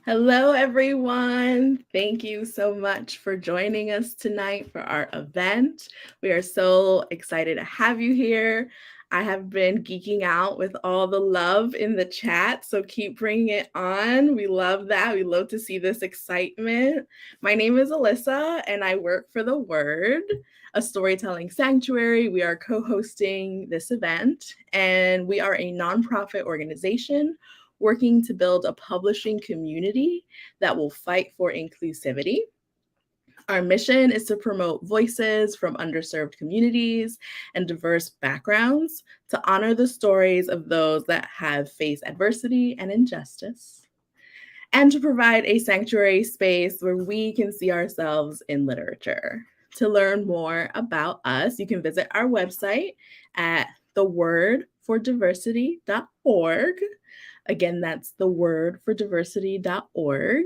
Hello, everyone. Thank you so much for joining us tonight for our event. We are so excited to have you here. I have been geeking out with all the love in the chat, so keep bringing it on. We love that. We love to see this excitement. My name is Alyssa, and I work for The Word, a storytelling sanctuary. We are co hosting this event, and we are a nonprofit organization working to build a publishing community that will fight for inclusivity. Our mission is to promote voices from underserved communities and diverse backgrounds, to honor the stories of those that have faced adversity and injustice, and to provide a sanctuary space where we can see ourselves in literature. To learn more about us, you can visit our website at thewordfordiversity.org. Again, that's thewordfordiversity.org.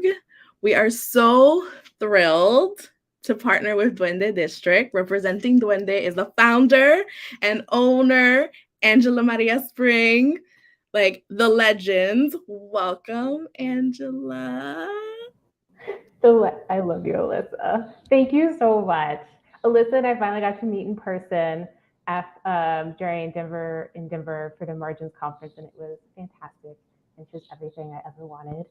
We are so thrilled to partner with Duende District. Representing Duende is the founder and owner, Angela Maria Spring, like the legends. Welcome, Angela. I love you, Alyssa. Thank you so much. Alyssa and I finally got to meet in person during Denver for the Margins Conference, and it was fantastic. And she's everything I ever wanted.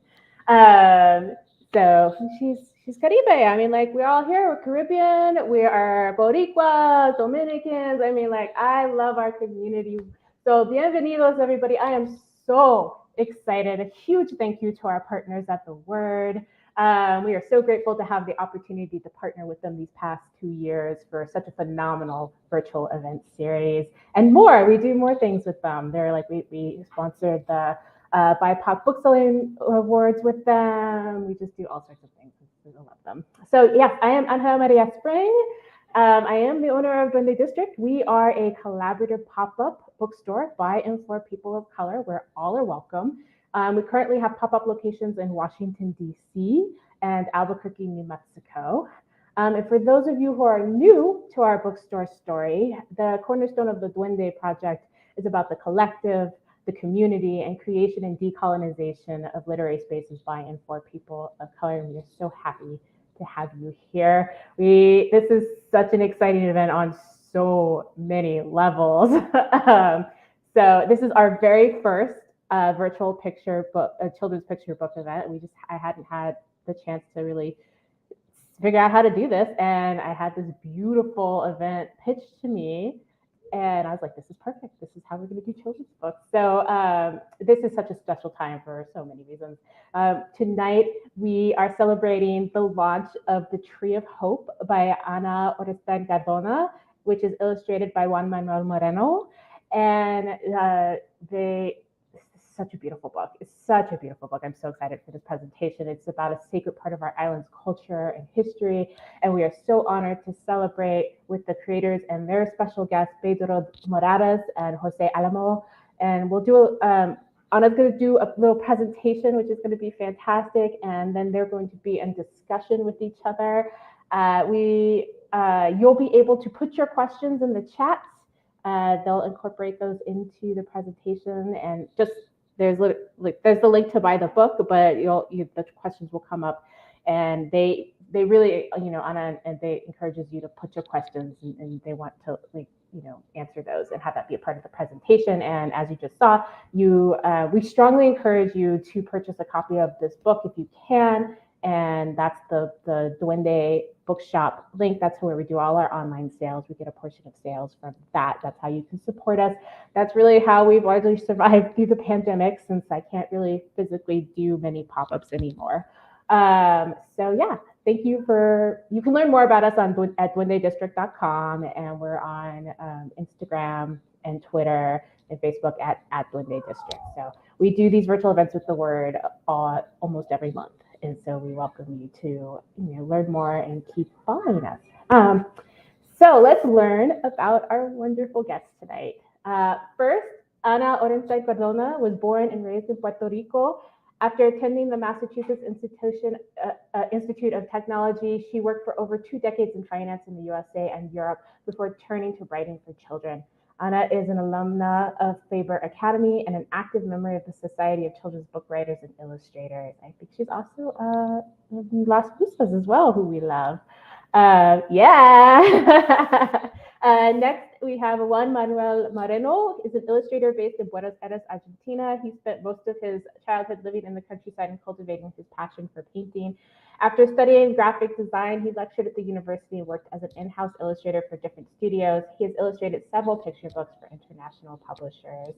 So she's Caribe. I mean, like we're all here. We're Caribbean. We are Boricuas, Dominicans. I mean, like I love our community. So bienvenidos, everybody. I am so excited. A huge thank you to our partners at The Word. We are so grateful to have the opportunity to partner with them these past 2 years for such a phenomenal virtual event series and more. We do more things with them. They're like we sponsored the BIPOC Book Selling Awards with them. We just do all sorts of things. We love them. So yes, I am Angela Maria Spring. I am the owner of Duende District. We are a collaborative pop-up bookstore by and for people of color where all are welcome. We currently have pop-up locations in Washington, D.C. and Albuquerque, New Mexico. And for those of you who are new to our bookstore story, the cornerstone of the Duende Project is about the collective, the community, and creation and decolonization of literary spaces by and for people of color. And we are so happy to have you here. This is such an exciting event on so many levels. So this is our very first virtual picture book, children's picture book event. I hadn't had the chance to really figure out how to do this, and I had this beautiful event pitched to me, and I was like, "This is perfect. This is how we're going to do children's books." So this is such a special time for so many reasons. Tonight we are celebrating the launch of The Tree of Hope by Ana Orenstein-Cardona, which is illustrated by Juan Manuel Moreno, and such a beautiful book. It's such a beautiful book. I'm so excited for this presentation. It's about a sacred part of our island's culture and history, and we are so honored to celebrate with the creators and their special guests, Pedro Morales and José Álamo. And we'll do Ana's going to do a little presentation, which is going to be fantastic, and then they're going to be in discussion with each other. You'll be able to put your questions in the chat. They'll incorporate those into the presentation, and just there's the link to buy the book, but the questions will come up, and they really, Anna, and they encourages you to put your questions, and they want to answer those and have that be a part of the presentation. And as you just saw, we strongly encourage you to purchase a copy of this book if you can. And that's the Duende Bookshop link. That's where we do all our online sales. We get a portion of sales from that. That's how you can support us. That's really how we've largely survived through the pandemic, since I can't really physically do many pop-ups anymore. So yeah, thank you you can learn more about us at duendedistrict.com, and we're on Instagram and Twitter and Facebook at Duende District. So we do these virtual events with The Word almost every month. And so we welcome you to learn more and keep following us. So let's learn about our wonderful guests tonight. First, Ana Orenstein-Cardona was born and raised in Puerto Rico. After attending the Massachusetts Institute of Technology, she worked for over 2 decades in finance in the U.S.A. and Europe before turning to writing for children. Ana is an alumna of Faber Academy and an active member of the Society of Children's Book Writers and Illustrators. I think she's also Las Cruces as well, who we love. Yeah. Next, we have Juan Manuel Moreno. He's an illustrator based in Buenos Aires, Argentina. He spent most of his childhood living in the countryside and cultivating his passion for painting. After studying graphic design, he lectured at the university and worked as an in-house illustrator for different studios. He has illustrated several picture books for international publishers.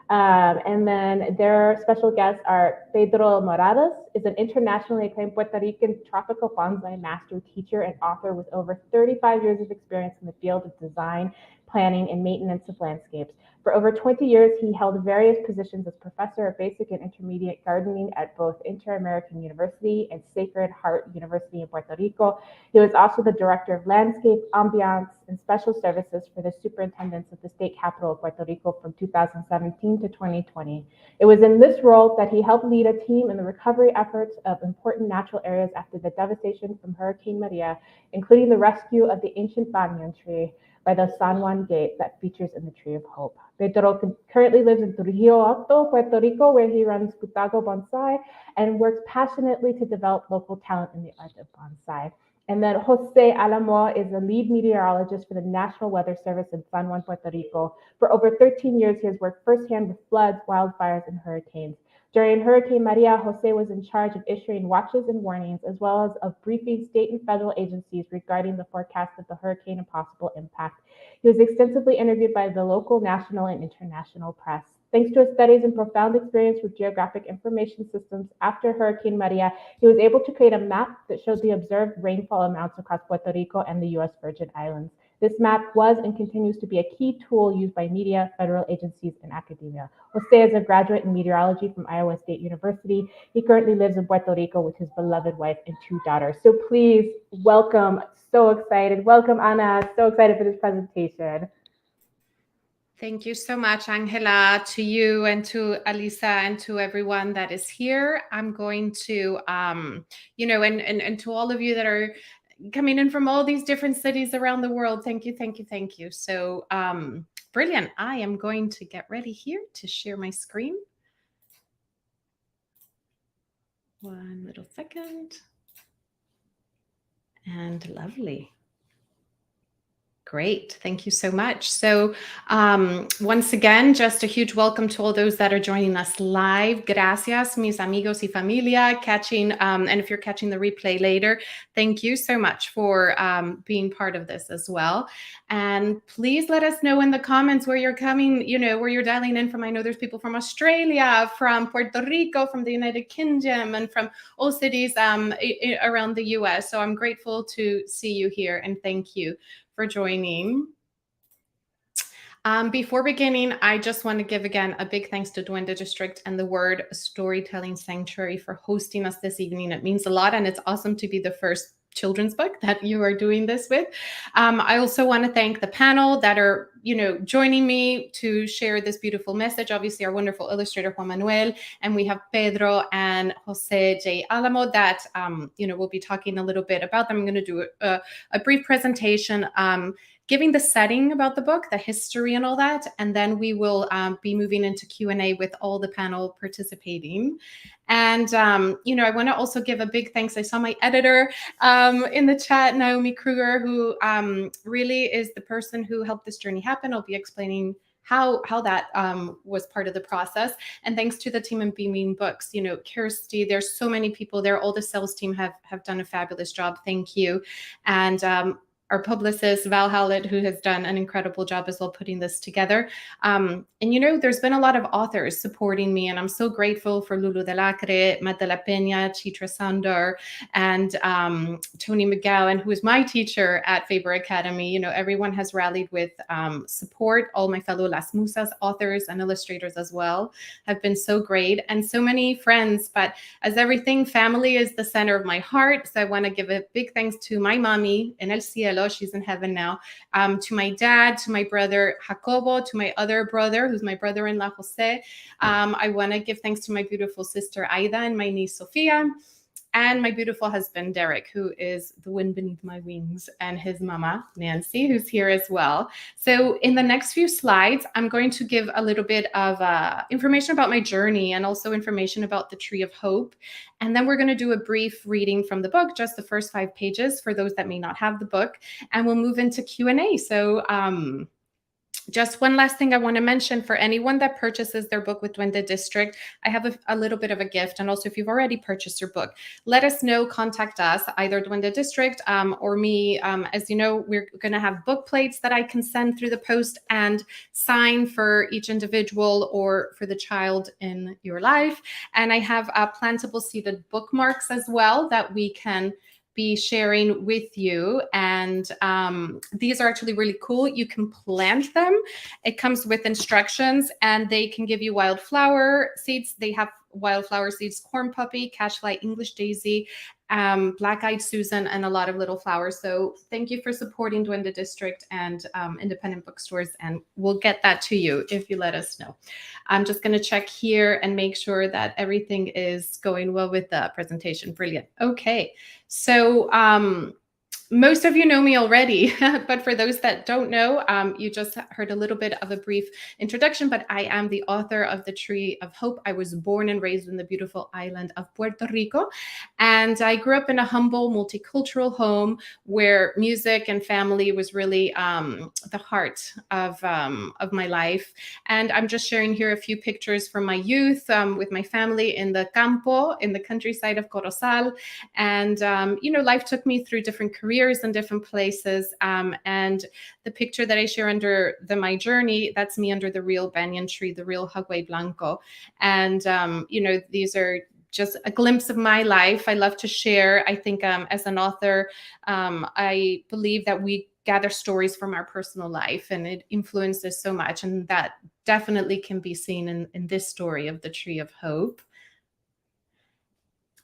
And then their special guests are Pedro Morales, is an internationally acclaimed Puerto Rican tropical bonsai master teacher and author with over 35 years of experience in the field of design, planning, and maintenance of landscapes. For over 20 years, he held various positions as professor of basic and intermediate gardening at both Inter-American University and Sacred Heart University in Puerto Rico. He was also the director of landscape, ambiance, and special services for the superintendents of the state capital of Puerto Rico from 2017 to 2020. It was in this role that he helped lead a team in the recovery efforts of important natural areas after the devastation from Hurricane Maria, including the rescue of the ancient banyan tree by the San Juan Gate that features in the Tree of Hope. Pedro currently lives in Trujillo Alto, Puerto Rico, where he runs Putago Bonsai and works passionately to develop local talent in the art of bonsai. And then José Álamo is a lead meteorologist for the National Weather Service in San Juan, Puerto Rico. For over 13 years, he has worked firsthand with floods, wildfires, and hurricanes. During Hurricane Maria, José was in charge of issuing watches and warnings, as well as of briefing state and federal agencies regarding the forecast of the hurricane and possible impact. He was extensively interviewed by the local, national, and international press. Thanks to his studies and profound experience with geographic information systems after Hurricane Maria, he was able to create a map that showed the observed rainfall amounts across Puerto Rico and the U.S. Virgin Islands. This map was and continues to be a key tool used by media, federal agencies, and academia. José is a graduate in meteorology from Iowa State University. He currently lives in Puerto Rico with his beloved wife and 2 daughters. So please welcome, so excited. Welcome, Ana. So excited for this presentation. Thank you so much, Angela, to you and to Alisa and to everyone that is here. I'm going to, and to all of you that are coming in from all these different cities around the world. Thank you, thank you, thank you. So brilliant. I am going to get ready here to share my screen. One little second. And lovely. Great. Thank you so much. So once again, just a huge welcome to all those that are joining us live. Gracias, mis amigos y familia, catching, and if you're catching the replay later, thank you so much for being part of this as well. And please let us know in the comments where you're coming, where you're dialing in from. I know there's people from Australia, from Puerto Rico, from the United Kingdom, and from all cities around the U.S. So I'm grateful to see you here and thank you for joining. Before beginning, I just want to give again a big thanks to Duende District and the Word Storytelling Sanctuary for hosting us this evening. It means a lot, and it's awesome to be the first children's book that you are doing this with. I also want to thank the panel that are, joining me to share this beautiful message. Obviously, our wonderful illustrator, Juan Manuel, and we have Pedro and José J. Álamo that, we'll be talking a little bit about them. I'm going to do a brief presentation giving the setting about the book, the history and all that, and then we will be moving into Q&A with all the panel participating. And, I want to also give a big thanks. I saw my editor in the chat, Naomi Kruger, who really is the person who helped this journey happen. I'll be explaining how that was part of the process. And thanks to the team in Beaming Books, Kirsty, there's so many people there. All the sales team have done a fabulous job. Thank you. And our publicist, Val Howlett, who has done an incredible job as well putting this together. And there's been a lot of authors supporting me, and I'm so grateful for Lulu de Lacre, Matt de la Peña, Chitra Sandar, and Tony McGowan, who is my teacher at Faber Academy. Everyone has rallied with support. All my fellow Las Musas authors and illustrators as well have been so great, and so many friends. But as everything, family is the center of my heart. So I want to give a big thanks to my mommy in El Cielo. She's in heaven now. To my dad, to my brother Jacobo, to my other brother, who's my brother-in-law Jose. I want to give thanks to my beautiful sister Aida and my niece Sofia. and my beautiful husband, Derek, who is the wind beneath my wings, and his mama, Nancy, who's here as well. So in the next few slides, I'm going to give a little bit of information about my journey and also information about the Tree of Hope. And then we're going to do a brief reading from the book, just the first 5 pages for those that may not have the book, and we'll move into Q&A. So just one last thing I want to mention for anyone that purchases their book with Duende District, I have a little bit of a gift. And also if you've already purchased your book, let us know, contact us, either Duende District or me. As you know, we're going to have book plates that I can send through the post and sign for each individual or for the child in your life. And I have plantable seeded bookmarks as well that we can be sharing with you. And these are actually really cool. You can plant them. It comes with instructions, and they can give you wildflower seeds. They have wildflower seeds, corn poppy, cashfly, English daisy, black-eyed Susan, and a lot of little flowers. So thank you for supporting Duende District and independent bookstores, and we'll get that to you if you let us know. I'm just going to check here and make sure that everything is going well with the presentation. Brilliant. Okay. So most of you know me already, but for those that don't know, you just heard a little bit of a brief introduction, but I am the author of The Tree of Hope. I was born and raised in the beautiful island of Puerto Rico, and I grew up in a humble, multicultural home where music and family was really the heart of my life. And I'm just sharing here a few pictures from my youth with my family in the campo, in the countryside of Corozal. And, you know, life took me through different careers in different places. And the picture that I share under my journey, that's me under the real banyan tree, the real Hagüey Blanco. And, you know, these are just a glimpse of my life. I love to share. I think as an author, I believe that we gather stories from our personal life, and it influences so much. And that definitely can be seen in this story of the Tree of Hope.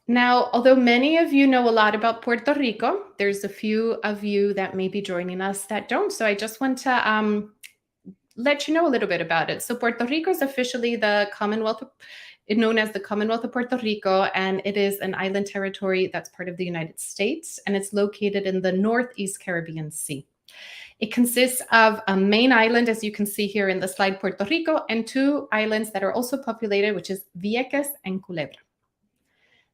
Now, although many of you know a lot about Puerto Rico, there's a few of you that may be joining us that don't. So I just want to let you know a little bit about it. So Puerto Rico is officially the Commonwealth, known as the Commonwealth of Puerto Rico, and it is an island territory that's part of the United States, and it's located in the Northeast Caribbean Sea. It consists of a main island, as you can see here in the slide, Puerto Rico, and 2 islands that are also populated, which is Vieques and Culebra.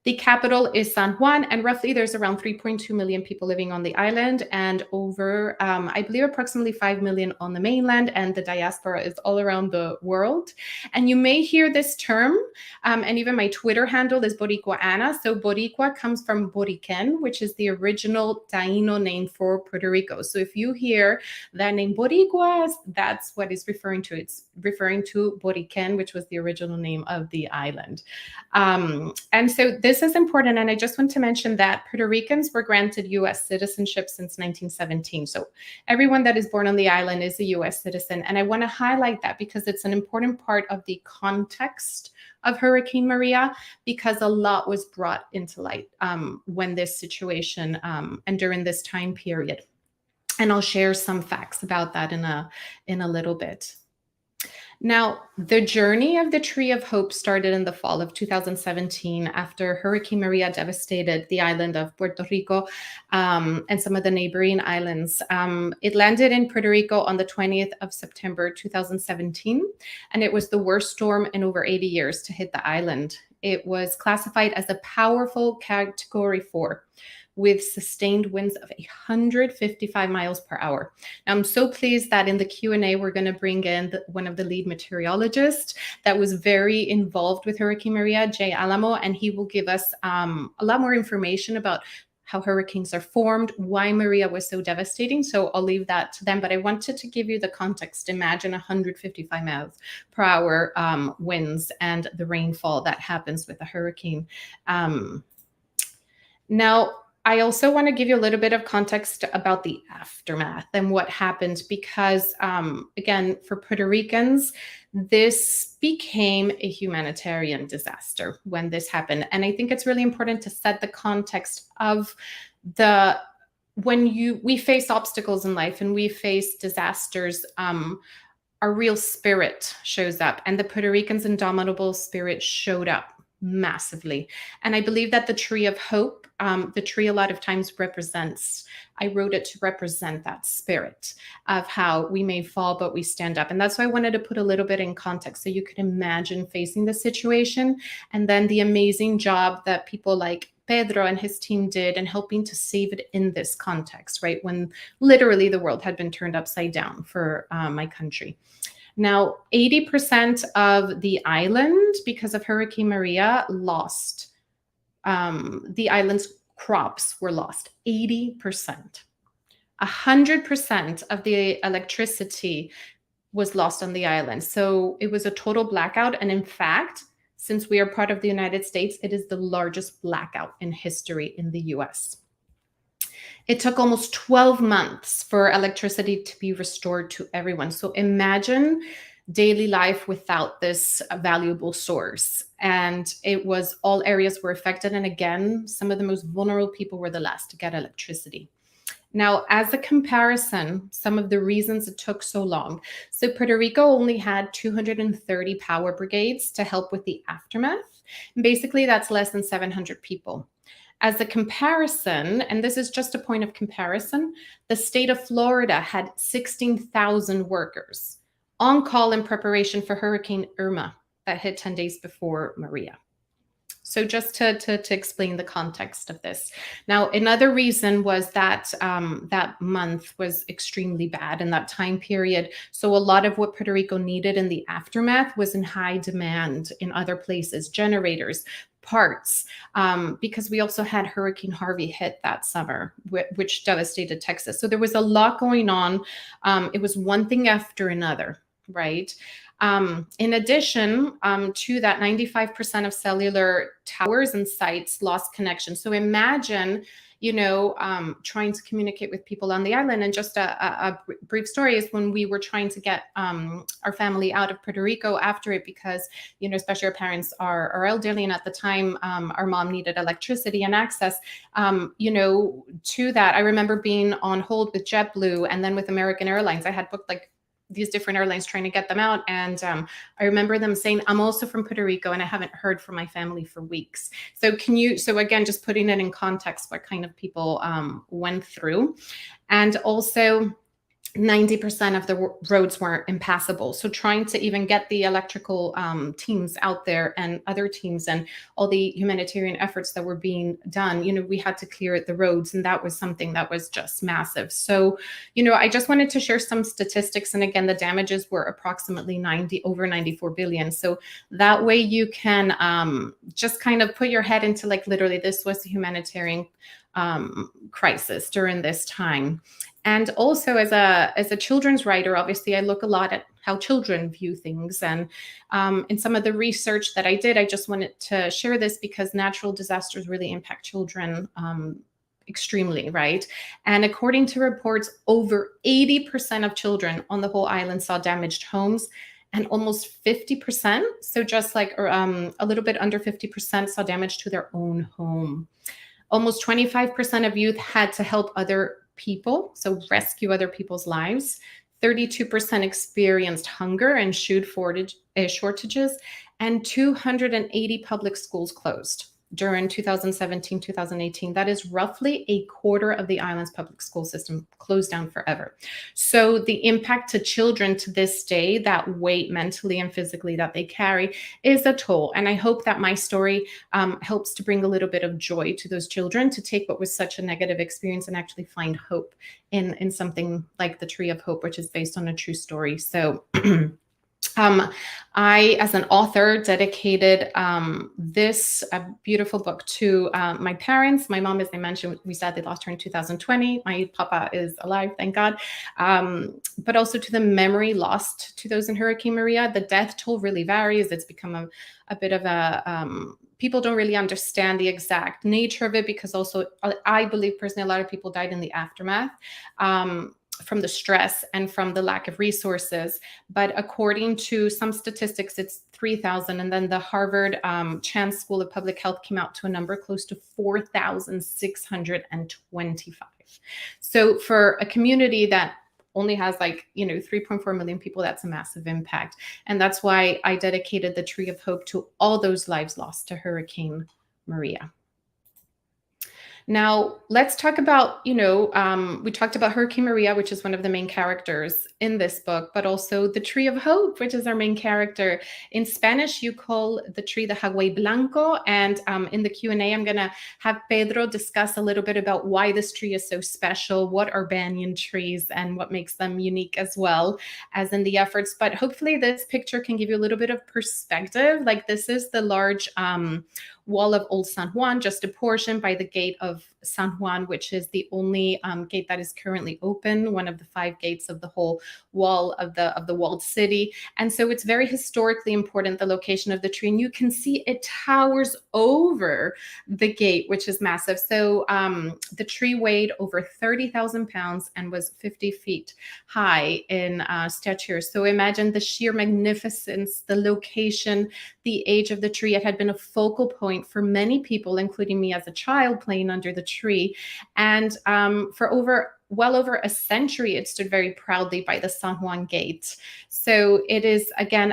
The capital is San Juan, and roughly there's around 3.2 million people living on the island, and over, I believe, approximately 5 million on the mainland, and the diaspora is all around the world. And you may hear this term, and even my Twitter handle is Boricua Ana. So Boricua comes from Boriquen, which is the original Taino name for Puerto Rico. So if you hear that name Boricuas, that's what it's referring to. It's referring to Boriquen, which was the original name of the island. And so this is important, and I just want to mention that Puerto Ricans were granted U.S. citizenship since 1917. So everyone that is born on the island is a U.S. citizen, and I want to highlight that because it's an important part of the context of Hurricane Maria, because a lot was brought into light when this situation and during this time period. And I'll share some facts about that in a little bit. Now, the journey of the Tree of Hope started in the fall of 2017 after Hurricane Maria devastated the island of Puerto Rico and some of the neighboring islands. It landed in Puerto Rico on the 20th of September 2017, and it was the worst storm in over 80 years to hit the island. It was classified as a powerful Category 4. With sustained winds of 155 miles per hour. Now, I'm so pleased that in the Q&A, we're going to bring in one of the lead meteorologists that was very involved with Hurricane Maria, Jay Álamo, and he will give us a lot more information about how hurricanes are formed, why Maria was so devastating. So I'll leave that to them, but I wanted to give you the context. Imagine 155 miles per hour winds and the rainfall that happens with a hurricane. Now, I also want to give you a little bit of context about the aftermath and what happened because, again, for Puerto Ricans, this became a humanitarian disaster when this happened. And I think it's really important to set the context of when we face obstacles in life and we face disasters, our real spirit shows up, and the Puerto Ricans' indomitable spirit showed up massively. And I believe that the tree of hope, the tree a lot of times represents, I wrote it to represent that spirit of how we may fall, but we stand up. And that's why I wanted to put a little bit in context so you could imagine facing the situation, and then the amazing job that people like Pedro and his team did in helping to save it in this context, right? When literally the world had been turned upside down for my country. Now, 80% of the island, because of Hurricane Maria, lost. The island's crops were lost, 80%. 100% of the electricity was lost on the island. So it was a total blackout. And in fact, since we are part of the United States, it is the largest blackout in history in the US. It took almost 12 months for electricity to be restored to everyone. So imagine daily life without this valuable source. And it was, all areas were affected. And again, some of the most vulnerable people were the last to get electricity. Now, as a comparison, some of the reasons it took so long. So Puerto Rico only had 230 power brigades to help with the aftermath. And basically, that's less than 700 people. As a comparison, and this is just a point of comparison, the state of Florida had 16,000 workers on call in preparation for Hurricane Irma that hit 10 days before Maria. So just to explain the context of this. Now, another reason was that that month was extremely bad in that time period. So a lot of what Puerto Rico needed in the aftermath was in high demand in other places, generators, parts, because we also had Hurricane Harvey hit that summer, which devastated Texas. So there was a lot going on. It was one thing after another, right? In addition to that, 95% of cellular towers and sites lost connection. So imagine, trying to communicate with people on the island. And just a brief story is when we were trying to get our family out of Puerto Rico after it, because, especially our parents are elderly. And at the time, our mom needed electricity and access, to that. I remember being on hold with JetBlue and then with American Airlines. I had booked like these different airlines trying to get them out. And I remember them saying, I'm also from Puerto Rico and I haven't heard from my family for weeks. So again, just putting it in context, what kind of people went through. And also 90% of the roads were impassable. So trying to even get the electrical teams out there and other teams and all the humanitarian efforts that were being done, we had to clear the roads. And that was something that was just massive. So, I just wanted to share some statistics. And again, the damages were approximately over 94 billion. So that way you can just kind of put your head into like, literally, this was a humanitarian crisis during this time. And also as a children's writer, obviously, I look a lot at how children view things. And in some of the research that I did, I just wanted to share this because natural disasters really impact children extremely, right? And according to reports, over 80% of children on the whole island saw damaged homes, and almost 50%, so just like a little bit under 50%, saw damage to their own home. Almost 25% of youth had to help other people, so rescue other people's lives. 32% experienced hunger and shortages, and 280 public schools closed during 2017-2018. That is roughly a quarter of the island's public school system closed down forever. So the impact to children to this day, that weight mentally and physically that they carry, is a toll. And I hope that my story helps to bring a little bit of joy to those children to take what was such a negative experience and actually find hope in something like the Tree of Hope, which is based on a true story. So I, as an author, dedicated this beautiful book to my parents. My mom, as I mentioned, we sadly lost her in 2020. My papa is alive, thank God. But also to the memory lost to those in Hurricane Maria. The death toll really varies. It's become a bit of a... people don't really understand the exact nature of it, because also I believe personally a lot of people died in the aftermath. From the stress and from the lack of resources. But according to some statistics, it's 3,000. And then the Harvard Chan School of Public Health came out to a number close to 4,625. So for a community that only has like, 3.4 million people, that's a massive impact. And that's why I dedicated the Tree of Hope to all those lives lost to Hurricane Maria. Now, let's talk about, we talked about Hurricane Maria, which is one of the main characters in this book, but also the Tree of Hope, which is our main character. In Spanish, you call the tree the Hawái Blanco. And in the Q&A, I'm going to have Pedro discuss a little bit about why this tree is so special, what are banyan trees, and what makes them unique as well as in the efforts. But hopefully this picture can give you a little bit of perspective. Like, this is the large wall of Old San Juan, just a portion by the gate of San Juan, which is the only gate that is currently open, one of the 5 gates of the whole wall of the walled city. And so it's very historically important, the location of the tree. And you can see it towers over the gate, which is massive. So the tree weighed over 30,000 pounds and was 50 feet high in stature. So imagine the sheer magnificence, the location, the age of the tree. It had been a focal point for many people, including me as a child playing under the tree. And for well over a century, it stood very proudly by the San Juan Gate. So it is, again,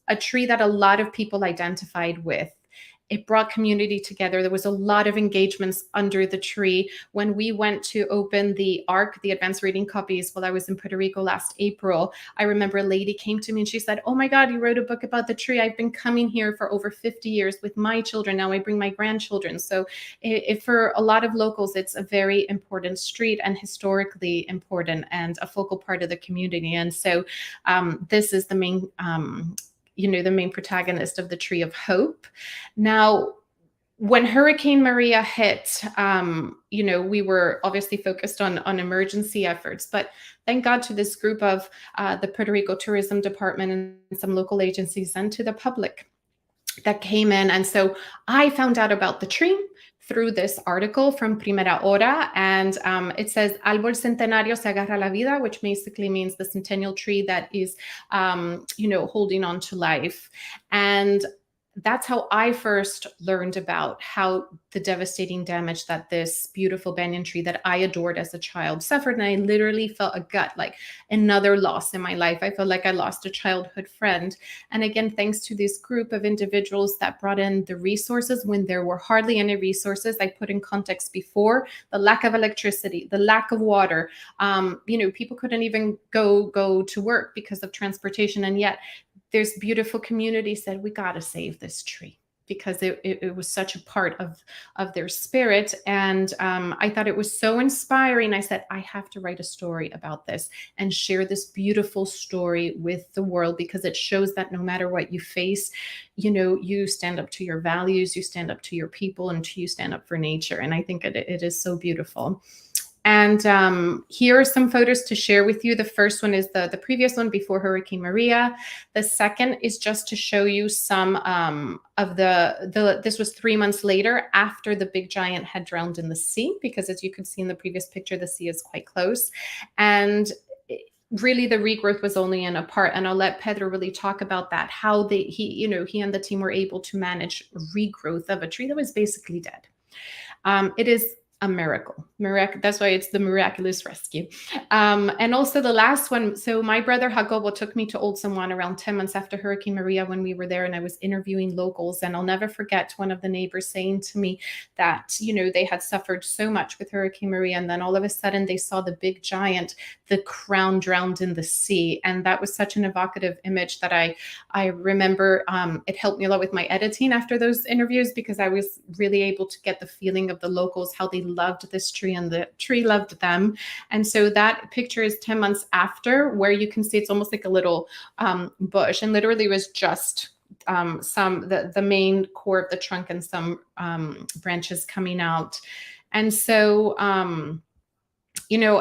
a tree that a lot of people identified with. It brought community together. There was a lot of engagements under the tree. When we went to open the ARC, the advanced reading copies, while I was in Puerto Rico last April, I remember a lady came to me and she said, "Oh my God, you wrote a book about the tree. I've been coming here for over 50 years with my children. Now I bring my grandchildren." So for a lot of locals, it's a very important street and historically important and a focal part of the community. And so this is the main the main protagonist of the Tree of Hope. Now, when Hurricane Maria hit, we were obviously focused on emergency efforts, but thank God to this group of the Puerto Rico Tourism Department and some local agencies and to the public that came in. And so I found out about the tree through this article from Primera Hora, and it says Árbol Centenario se agarra la vida, which basically means the centennial tree that is, holding on to life. And that's how I first learned about how the devastating damage that this beautiful banyan tree that I adored as a child suffered. And I literally felt a gut, like another loss in my life. I felt like I lost a childhood friend. And again, thanks to this group of individuals that brought in the resources when there were hardly any resources. I put in context before the lack of electricity, the lack of water. People couldn't even go to work because of transportation. And yet there's beautiful community said, we got to save this tree because it was such a part of their spirit. And I thought it was so inspiring. I said, I have to write a story about this and share this beautiful story with the world, because it shows that no matter what you face, you stand up to your values, you stand up to your people, and you stand up for nature. And I think it is so beautiful. And here are some photos to share with you. The first one is the previous one before Hurricane Maria. The second is just to show you some of this was 3 months later after the big giant had drowned in the sea, because as you could see in the previous picture, the sea is quite close. And really the regrowth was only in a part. And I'll let Pedro really talk about that, how he and the team were able to manage regrowth of a tree that was basically dead. It is a miracle. That's why it's the miraculous rescue. And also the last one. So my brother Jacobo took me to Old San Juan around 10 months after Hurricane Maria when we were there, and I was interviewing locals. And I'll never forget one of the neighbors saying to me that, they had suffered so much with Hurricane Maria. And then all of a sudden they saw the big giant, the crown drowned in the sea. And that was such an evocative image that I remember. It helped me a lot with my editing after those interviews, because I was really able to get the feeling of the locals, how they loved this tree and the tree loved them. And so that picture is 10 months after, where you can see it's almost like a little bush, and literally was just the main core of the trunk and some branches coming out. And so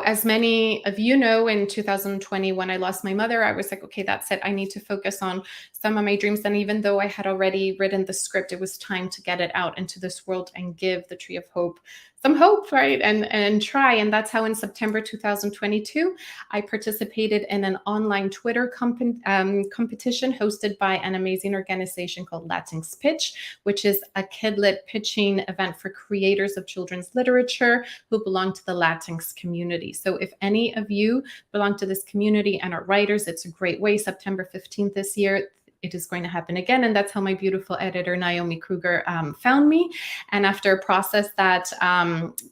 as many of you know, in 2020, when I lost my mother, I was like, okay, that's it. I need to focus on some of my dreams. And even though I had already written the script, it was time to get it out into this world and give the Tree of Hope hope, right? And try. And that's how in September 2022, I participated in an online Twitter competition hosted by an amazing organization called Latinx Pitch, which is a kidlit pitching event for creators of children's literature who belong to the Latinx community. So if any of you belong to this community and are writers, it's a great way. September 15th this year, it is going to happen again. And that's how my beautiful editor, Naomi Kruger, found me. And after a process that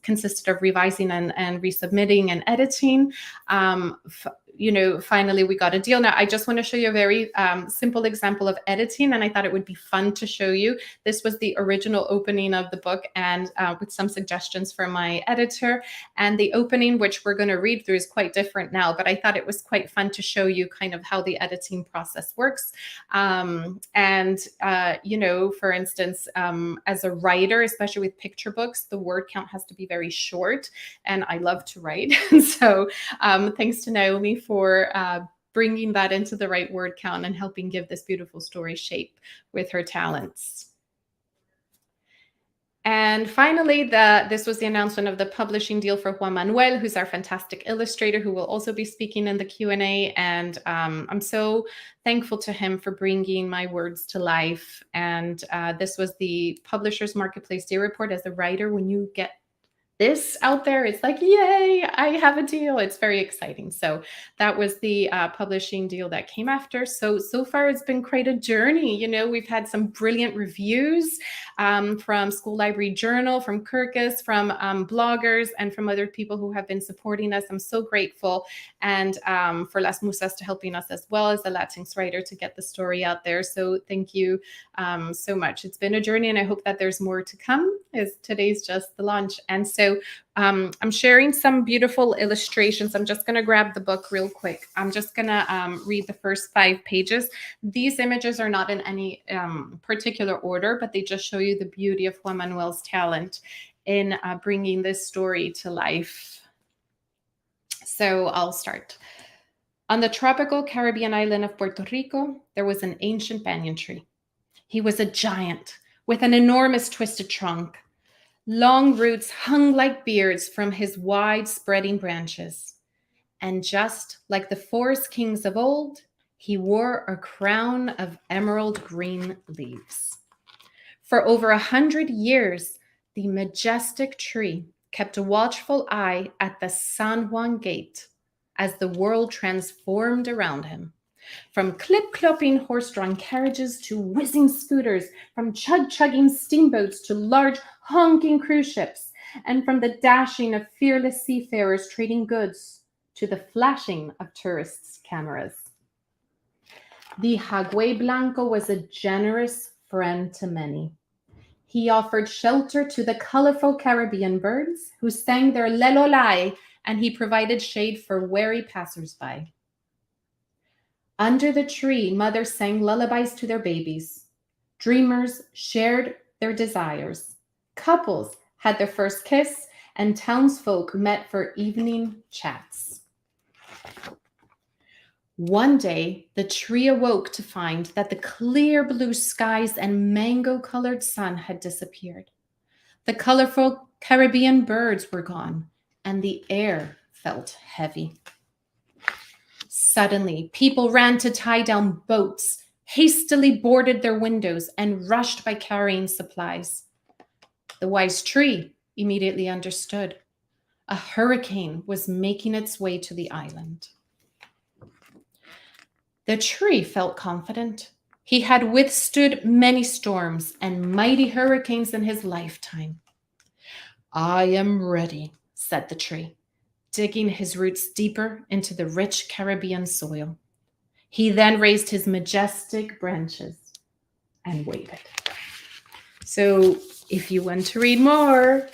consisted of revising and resubmitting and editing, finally we got a deal. Now, I just want to show you a very simple example of editing, and I thought it would be fun to show you. This was the original opening of the book, and with some suggestions from my editor. And the opening, which we're going to read through, is quite different now, but I thought it was quite fun to show you kind of how the editing process works. For instance, as a writer, especially with picture books, the word count has to be very short, and I love to write. So thanks to Naomi for bringing that into the right word count and helping give this beautiful story shape with her talents. And finally, this was the announcement of the publishing deal for Juan Manuel, who's our fantastic illustrator, who will also be speaking in the Q&A. And I'm so thankful to him for bringing my words to life. And this was the Publishers Marketplace Day Report. As a writer, when you get this out there, it's like, yay, I have a deal. It's very exciting. So that was the publishing deal that came after. So far it's been quite a journey. We've had some brilliant reviews from School Library Journal, from Kirkus, from bloggers, and from other people who have been supporting us. I'm so grateful. And for Las Musas to helping us as well as a Latinx writer to get the story out there. So thank you so much. It's been a journey, and I hope that there's more to come, as today's just the launch. And so I'm sharing some beautiful illustrations. I'm just going to grab the book real quick. I'm just going to read the first 5 pages. These images are not in any particular order, but they just show you the beauty of Juan Manuel's talent in bringing this story to life. So I'll start. On the tropical Caribbean island of Puerto Rico, there was an ancient banyan tree. He was a giant with an enormous twisted trunk. Long roots hung like beards from his wide-spreading branches. And just like the forest kings of old, he wore a crown of emerald green leaves. For over 100 years, the majestic tree kept a watchful eye at the San Juan Gate as the world transformed around him. From clip-clopping horse-drawn carriages to whizzing scooters, from chug-chugging steamboats to large honking cruise ships, and from the dashing of fearless seafarers trading goods to the flashing of tourists' cameras. The Jagüey Blanco was a generous friend to many. He offered shelter to the colorful Caribbean birds who sang their lelolai, and he provided shade for wary passersby. Under the tree, mothers sang lullabies to their babies. Dreamers shared their desires. Couples had their first kiss, and townsfolk met for evening chats. One day, the tree awoke to find that the clear blue skies and mango-colored sun had disappeared. The colorful Caribbean birds were gone, and the air felt heavy. Suddenly, people ran to tie down boats, hastily boarded their windows, and rushed by carrying supplies. The wise tree immediately understood. A hurricane was making its way to the island. The tree felt confident. He had withstood many storms and mighty hurricanes in his lifetime. "I am ready," said the tree, digging his roots deeper into the rich Caribbean soil. He then raised his majestic branches and waited. So if you want to read more,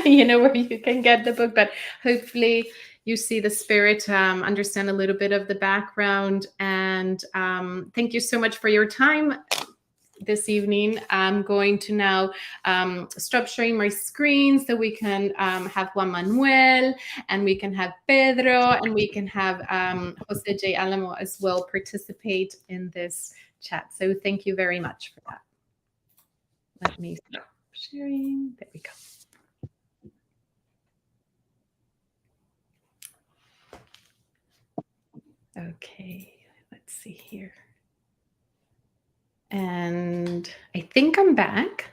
you know where you can get the book, but hopefully you see the spirit, understand a little bit of the background, and thank you so much for your time this evening. I'm going to now stop sharing my screen so we can have Juan Manuel, and we can have Pedro, and we can have José J. Álamo as well participate in this chat. So thank you very much for that. Let me stop sharing. There we go. Okay, let's see here. And I think I'm back.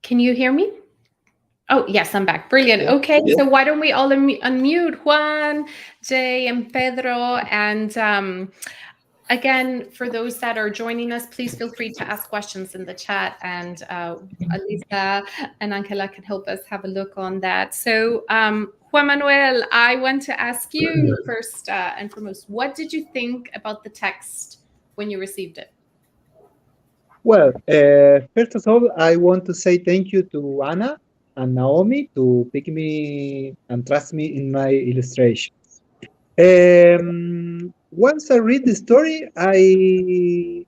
Can you hear me? Oh, yes, I'm back. Brilliant. Yeah. Okay, Yeah. so why don't we all unmute Juan, Jay, and Pedro. And again, for those that are joining us, please feel free to ask questions in the chat, and Alisa and Angela can help us have a look on that. So Juan Manuel, I want to ask you first and foremost, what did you think about the text when you received it? Well, first of all, I want to say thank you to Anna and Naomi to pick me and trust me in my illustrations. Once I read the story, the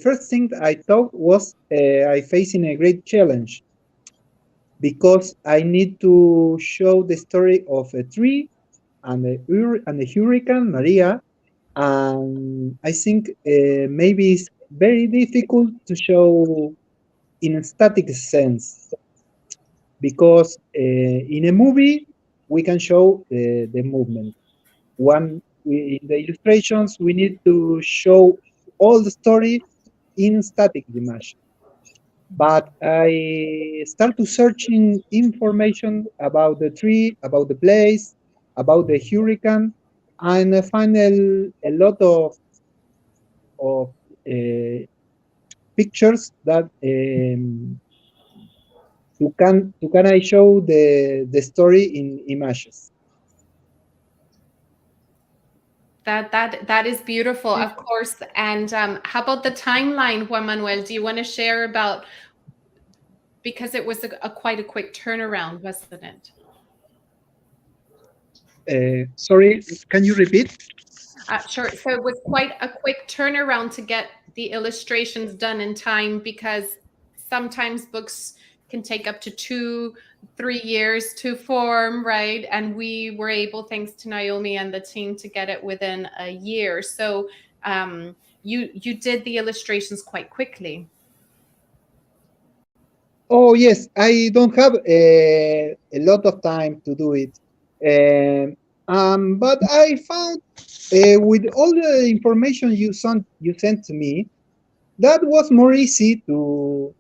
first thing I thought was I facing a great challenge because I need to show the story of a tree and the hurricane Maria. And I think maybe it's very difficult to show in a static sense because in a movie we can show the movement. In the illustrations we need to show all the story in static image. But I start to searching information about the tree, about the place, about the hurricane, and I find a lot of pictures that can I show the story in images. That is beautiful, of course. And how about the timeline, Juan Manuel? Do you want to share about, because it was quite a quick turnaround, wasn't it? Sorry, can you repeat? Sure. So it was quite a quick turnaround to get the illustrations done in time, because sometimes books can take up to 2-3 years to form, right? And we were able, thanks to Naomi and the team, to get it within a year. So you did the illustrations quite quickly. Oh yes, I don't have a lot of time to do it, but I found with all the information you sent to me, that was more easy to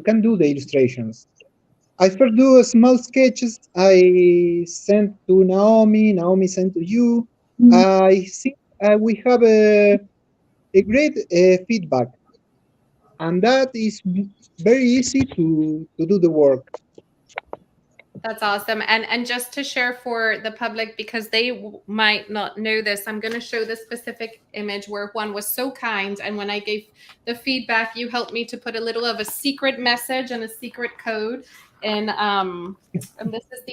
can do the illustrations. I first do small sketches. I sent to Naomi. Naomi sent to you. I think we have a great feedback, and that is very easy to do the work. That's awesome. And just to share for the public, because they might not know this, I'm going to show this specific image where Juan was so kind. And when I gave the feedback, you helped me to put a little of a secret message and a secret code. And this is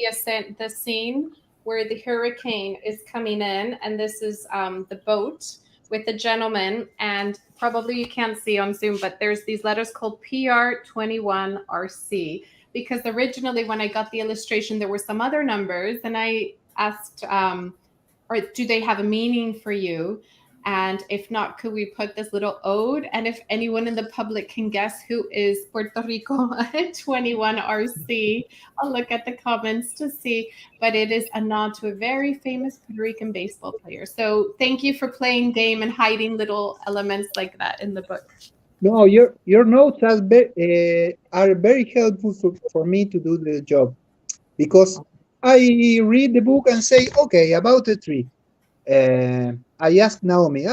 the scene where the hurricane is coming in. And this is the boat with the gentleman. And probably you can't see on Zoom, but there's these letters called PR21RC. Because originally when I got the illustration, there were some other numbers, and I asked, or do they have a meaning for you? And if not, could we put this little ode? And if anyone in the public can guess who is Puerto Rico 21RC, I'll look at the comments to see. But it is a nod to a very famous Puerto Rican baseball player. So thank you for playing game and hiding little elements like that in the book. No, your notes are very helpful for me to do the job, because I read the book and say, okay, about the tree. I ask Naomi,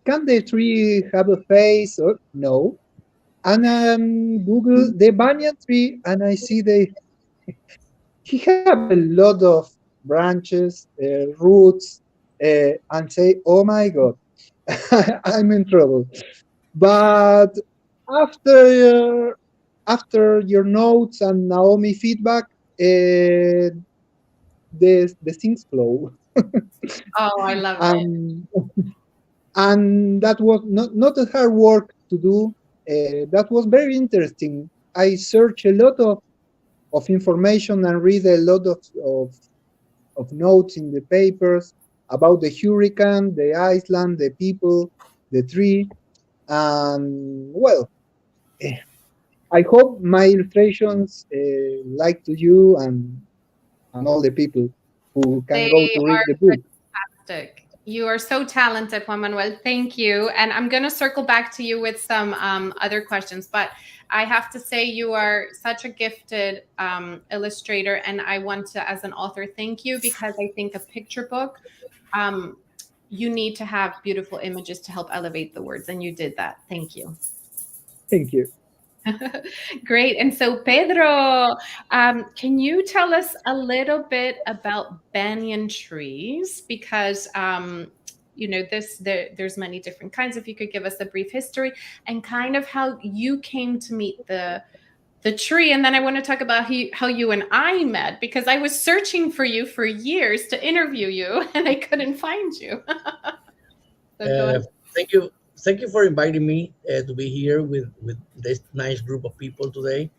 can the tree have a face or no? And Google the banyan tree, and I see he have a lot of branches, roots, and say, oh my God, I'm in trouble. But after your notes and Naomi feedback, the things flow. Oh, I love it. And that was not a hard work to do. That was very interesting. I searched a lot of information and read a lot of notes in the papers about the hurricane, the island, the people, the tree. And well, I hope my illustrations like to you and all the people who can They go to read the are book. fantastic. You are so talented, Juan Manuel. Thank you. And I'm going to circle back to you with some other questions. But I have to say, you are such a gifted illustrator. And I want to, as an author, thank you, because I think a picture book, you need to have beautiful images to help elevate the words. And you did that. Thank you. Thank you. Great. And so, Pedro, can you tell us a little bit about banyan trees? Because there's many different kinds. If you could give us a brief history and kind of how you came to meet the tree. And then I want to talk about how you and I met, because I was searching for you for years to interview you and I couldn't find you. So go ahead. Thank you for inviting me to be here with this nice group of people today.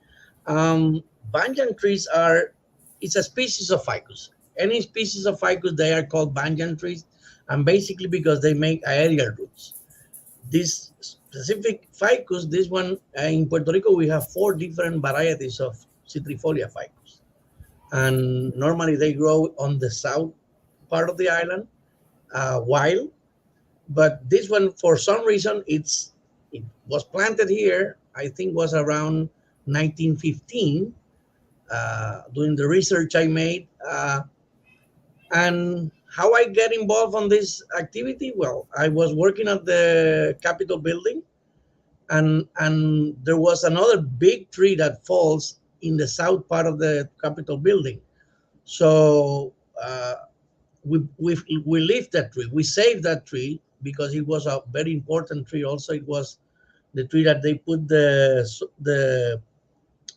Banyan trees it's a species of ficus. Any species of ficus, they are called banyan trees, and basically because they make aerial roots. This specific ficus, this one in Puerto Rico, we have 4 different varieties of citrifolia ficus, and normally they grow on the south part of the island, wild. But this one, for some reason, it was planted here. I think was around 1915. Doing the research I made, and how I get involved on this activity. Well, I was working at the Capitol building, and there was another big tree that falls in the south part of the Capitol building. So we left that tree. We saved that tree because it was a very important tree. Also, it was the tree that they put the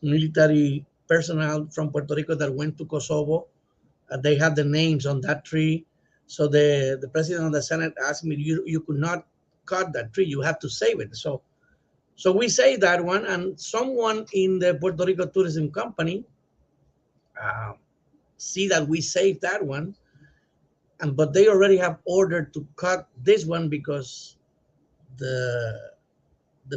military personnel from Puerto Rico that went to Kosovo. They had the names on that tree. So the president of the Senate asked me, you could not cut that tree. You have to save it. So we saved that one, and someone in the Puerto Rico Tourism Company see that we saved that one, but they already have ordered to cut this one because the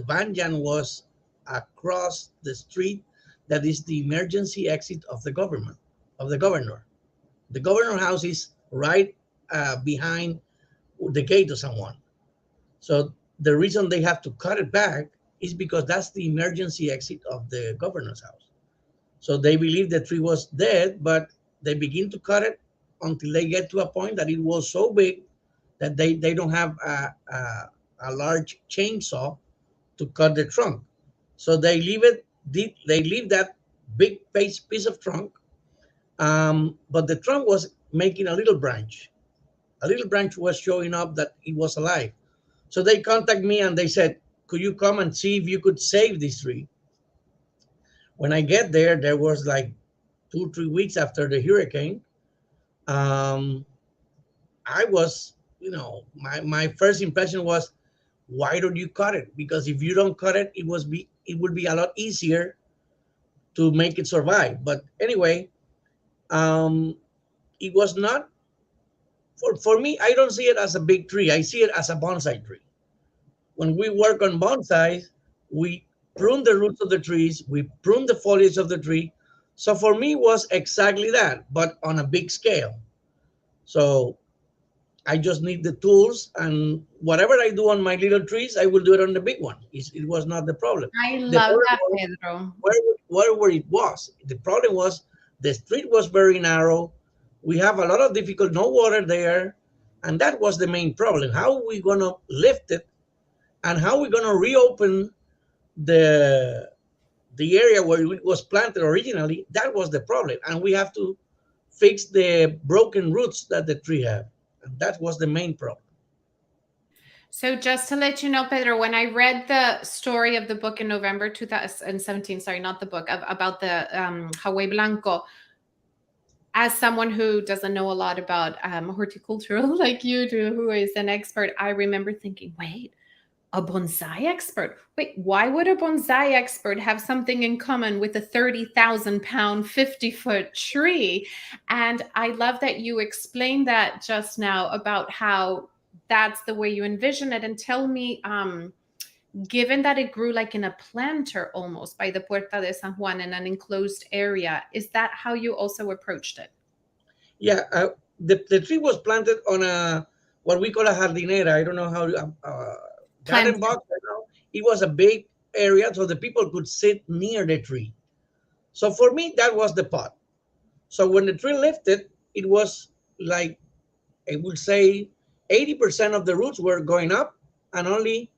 banyan was across the street that is the emergency exit of the government, of the governor. The governor house is right behind the gate of someone. So the reason they have to cut it back is because that's the emergency exit of the governor's house. So they believe the tree was dead, but they begin to cut it until they get to a point that it was so big that they don't have a large chainsaw to cut the trunk. So they leave it. They leave that big piece of trunk, but the trunk was making a little branch. A little branch was showing up that it was alive. So they contact me and they said, "Could you come and see if you could save this tree?" When I get there, there was like 2-3 weeks after the hurricane. Um, I was, my first impression was, why don't you cut it? Because if you don't cut it, it would be a lot easier to make it survive. But anyway, it was not for me. I don't see it as a big tree. I see it as a bonsai tree. When we work on bonsais, we prune the roots of the trees, we prune the foliage of the tree. So for me, it was exactly that, but on a big scale. So I just need the tools, and whatever I do on my little trees, I will do it on the big one. It was not the problem. I The love problem that, was Pedro. where it was. The problem was the street was very narrow. We have a lot of difficult, no water there, and that was the main problem. How are we gonna lift it, and how are we gonna reopen the area where it was planted originally? That was the problem, and we have to fix the broken roots that the tree had, and that was the main problem. So just to let you know, Pedro, when I read the story of the book in November 2017, sorry, not the book, about the Hawaii Blanco, as someone who doesn't know a lot about horticultural like you do, who is an expert, I remember thinking, wait, a bonsai expert? Wait, why would a bonsai expert have something in common with a 30,000 pound, 50-foot tree? And I love that you explained that just now about how that's the way you envision it. And tell me, given that it grew like in a planter almost by the Puerta de San Juan in an enclosed area, is that how you also approached it? Yeah, the tree was planted on a what we call a jardinera. I don't know how garden Planted. box. I don't know. It was a big area so the people could sit near the tree. So for me, that was the pot. So when the tree lifted, it was like I would say 80% of the roots were going up, and only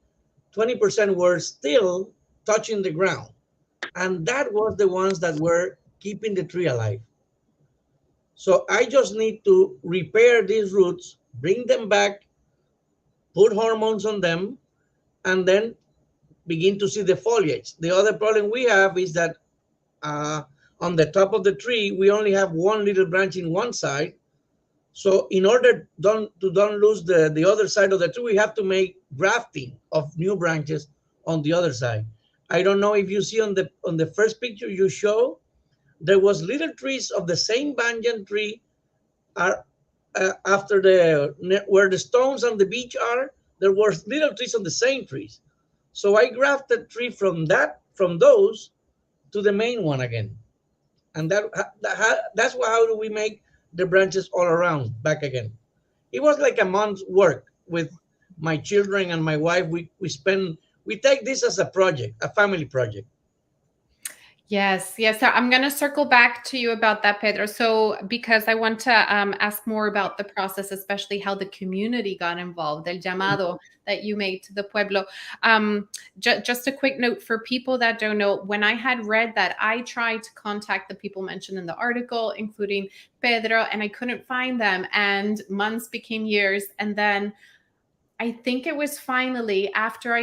20% were still touching the ground. And that was the ones that were keeping the tree alive. So I just need to repair these roots, bring them back, put hormones on them, and then begin to see the foliage. The other problem we have is that uh, on the top of the tree, we only have one little branch in one side. So in order don't lose the other side of the tree, we have to make grafting of new branches on the other side. I don't know if you see on the first picture you show, there was little trees of the same banyan tree are after where the stones on the beach are. There were little trees on the same trees. So I grafted tree from those to the main one again, and that's how do we make the branches all around back again. It was like a month's work with my children and my wife. We take this as a project, a family project. Yes, yes. So I'm going to circle back to you about that, Pedro. So, because I want to ask more about the process, especially how the community got involved, el llamado that you made to the pueblo. Just a quick note for people that don't know, when I had read that, I tried to contact the people mentioned in the article, including Pedro, and I couldn't find them. And months became years. And then I think it was finally after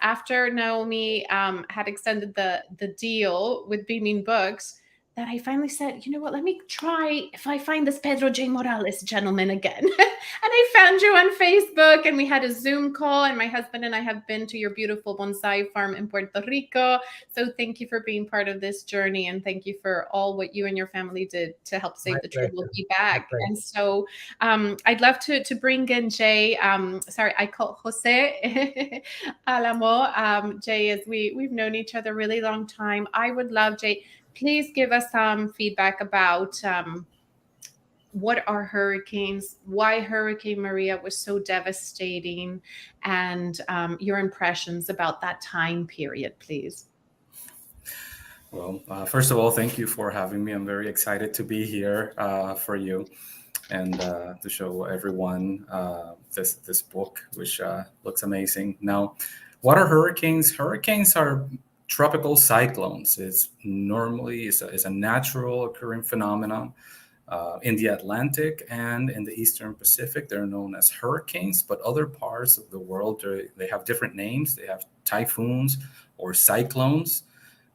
after Naomi had extended the deal with Beaming Books, that I finally said, you know what, let me try if I find this Pedro J. Morales gentleman again. And I found you on Facebook, and we had a Zoom call, and my husband and I have been to your beautiful bonsai farm in Puerto Rico. So thank you for being part of this journey, and thank you for all what you and your family did to help save My the tree. We'll pleasure. be back. My And so I'd love to bring in Jay. Sorry, I call Jose Álamo. Jay, is we've known each other a really long time. I would love, Jay, please give us some feedback about what are hurricanes, why Hurricane Maria was so devastating, and your impressions about that time period, please. Well, first of all, thank you for having me. I'm very excited to be here for you and to show everyone this book, which looks amazing. Now, what are hurricanes? Hurricanes are tropical cyclones. It's normally is a natural occurring phenomenon in the Atlantic and in the Eastern Pacific. They're known as hurricanes, but other parts of the world, they have different names. They have typhoons or cyclones,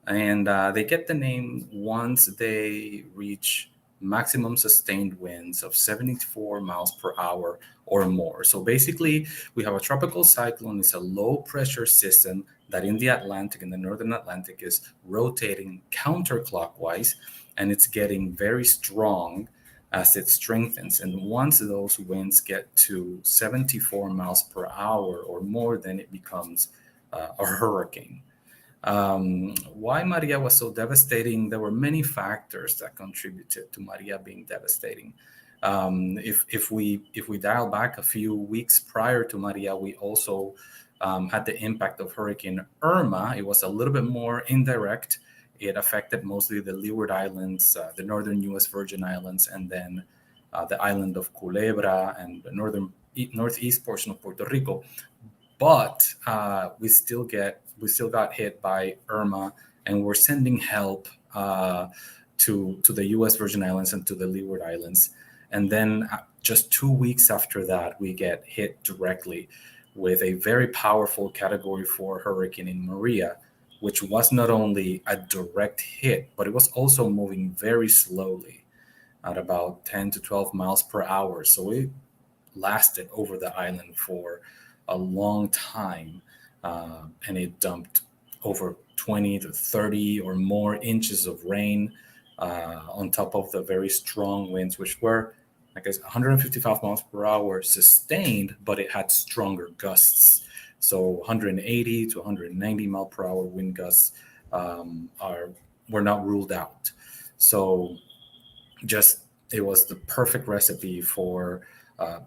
and they get the name once they reach maximum sustained winds of 74 miles per hour or more. So basically, we have a tropical cyclone. It's a low pressure system that in the Atlantic, in the Northern Atlantic, is rotating counterclockwise, and it's getting very strong as it strengthens. And once those winds get to 74 miles per hour or more, then it becomes a hurricane. Why Maria was so devastating, there were many factors that contributed to Maria being devastating. If we dial back a few weeks prior to Maria, we also had the impact of Hurricane Irma. It was a little bit more indirect. It affected mostly the Leeward Islands, the northern U.S. Virgin Islands, and then the island of Culebra and the northeast portion of Puerto Rico. But we still got hit by Irma, and we're sending help to the U.S. Virgin Islands and to the Leeward Islands. And then just 2 weeks after that, we get hit directly with a very powerful Category 4 hurricane in Maria, which was not only a direct hit, but it was also moving very slowly at about 10 to 12 miles per hour. So it lasted over the island for a long time, and it dumped over 20 to 30 or more inches of rain on top of the very strong winds, which were, I guess, 155 miles per hour sustained, but it had stronger gusts So 180 to 190 mile per hour wind gusts were not ruled out. So it was the perfect recipe for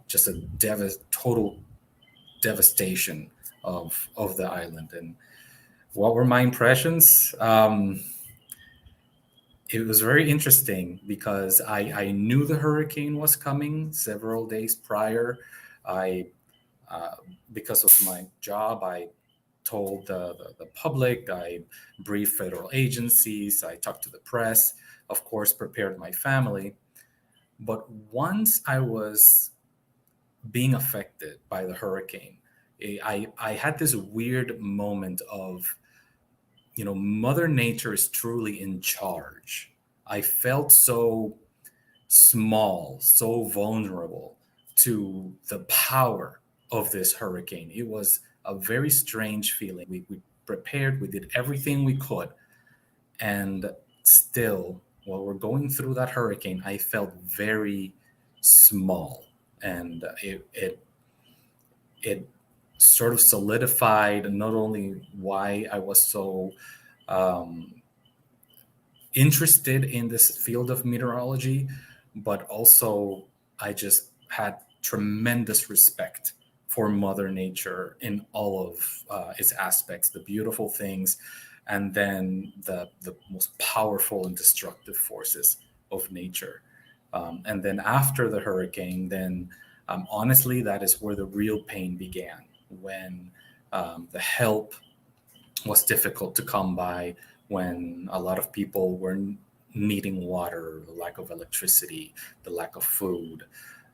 just a total devastation of the island. And what were my impressions? It was very interesting because I knew the hurricane was coming several days prior. Because of my job, I told the public, I briefed federal agencies, I talked to the press, of course, prepared my family. But once I was being affected by the hurricane, I had this weird moment of, Mother Nature is truly in charge. I felt so small, so vulnerable to the power of this hurricane. It was a very strange feeling. We prepared, we did everything we could. And still, while we're going through that hurricane, I felt very small. And it sort of solidified not only why I was so interested in this field of meteorology, but also I just had tremendous respect for Mother Nature in all of its aspects, the beautiful things, and then the most powerful and destructive forces of nature. And then after the hurricane, then honestly, that is where the real pain began, when the help was difficult to come by, when a lot of people were needing water, the lack of electricity, the lack of food,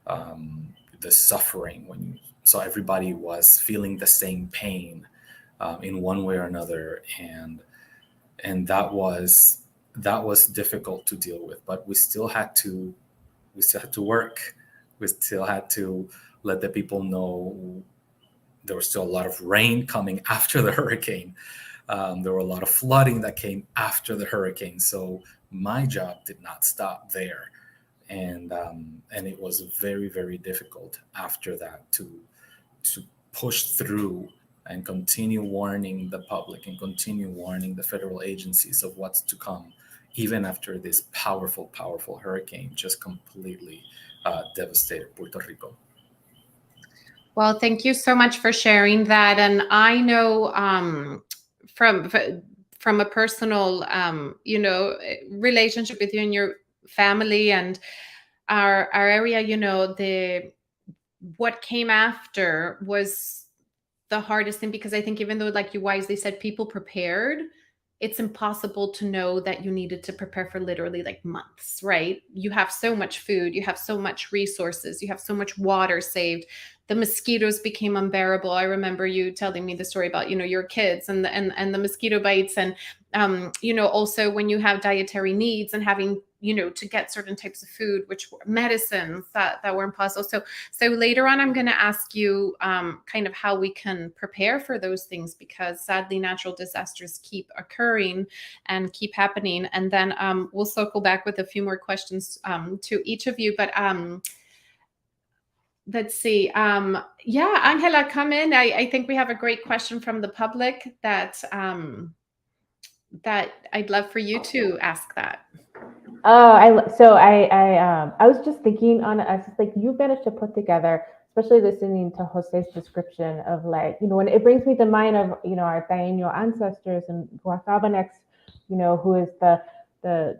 the suffering, when you saw everybody was feeling the same pain in one way or another, and that was difficult to deal with. But we still had to work. We still had to let the people know there was still a lot of rain coming after the hurricane. There were a lot of flooding that came after the hurricane. So my job did not stop there. And it was very, very difficult after that to push through and continue warning the public and continue warning the federal agencies of what's to come, even after this powerful, powerful hurricane just completely devastated Puerto Rico. Well, thank you so much for sharing that. And I know from a personal, relationship with you and your family and our area, what came after was the hardest thing, because I think even though, like you wisely said, people prepared, it's impossible to know that you needed to prepare for literally like months, right? You have so much food, you have so much resources, you have so much water saved. The mosquitoes became unbearable. I remember you telling me the story about, your kids and the mosquito bites, and also when you have dietary needs and having, to get certain types of food, which were medicines that were impossible. So later on, I'm going to ask you kind of how we can prepare for those things, because sadly, natural disasters keep occurring and keep happening. And then we'll circle back with a few more questions to each of you. But let's see. Yeah, Angela, come in. I think we have a great question from the public that I'd love for you to ask that. Oh, I was just thinking on us, like you've managed to put together, especially listening to Jose's description of like, when it brings me to mind of, our Taino ancestors and Guasabanex, who is the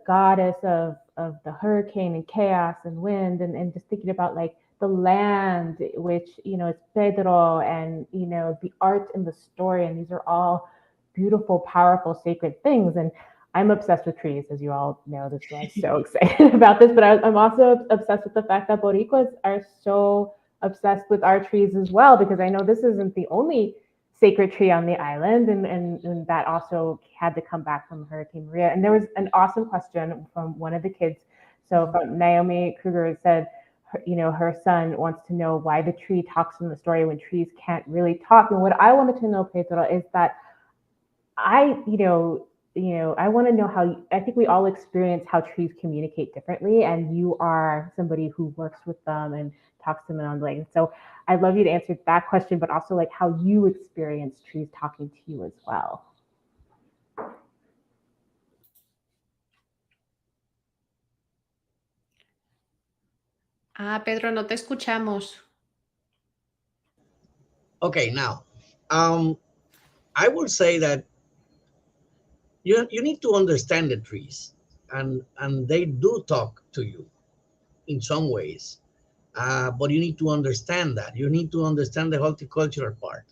goddess of the hurricane and chaos and wind, and just thinking about like the land, which, is Pedro, and, the art and the story. And these are all beautiful, powerful, sacred things. And I'm obsessed with trees, as you all know. This is why I'm so excited about this. But I'm also obsessed with the fact that Boricuas are so obsessed with our trees as well, because I know this isn't the only sacred tree on the island, and that also had to come back from Hurricane Maria. And there was an awesome question from one of the kids. So from Naomi Kruger said, her son wants to know why the tree talks in the story when trees can't really talk. And what I wanted to know, Pedro, is that I want to know how, I think we all experience how trees communicate differently, and you are somebody who works with them and talks to them on like, so I'd love you to answer that question, but also like how you experience trees talking to you as well. Pedro, no te escuchamos. Okay, now, I will say that you need to understand the trees, and they do talk to you in some ways, but you need to understand that. You need to understand the horticultural part.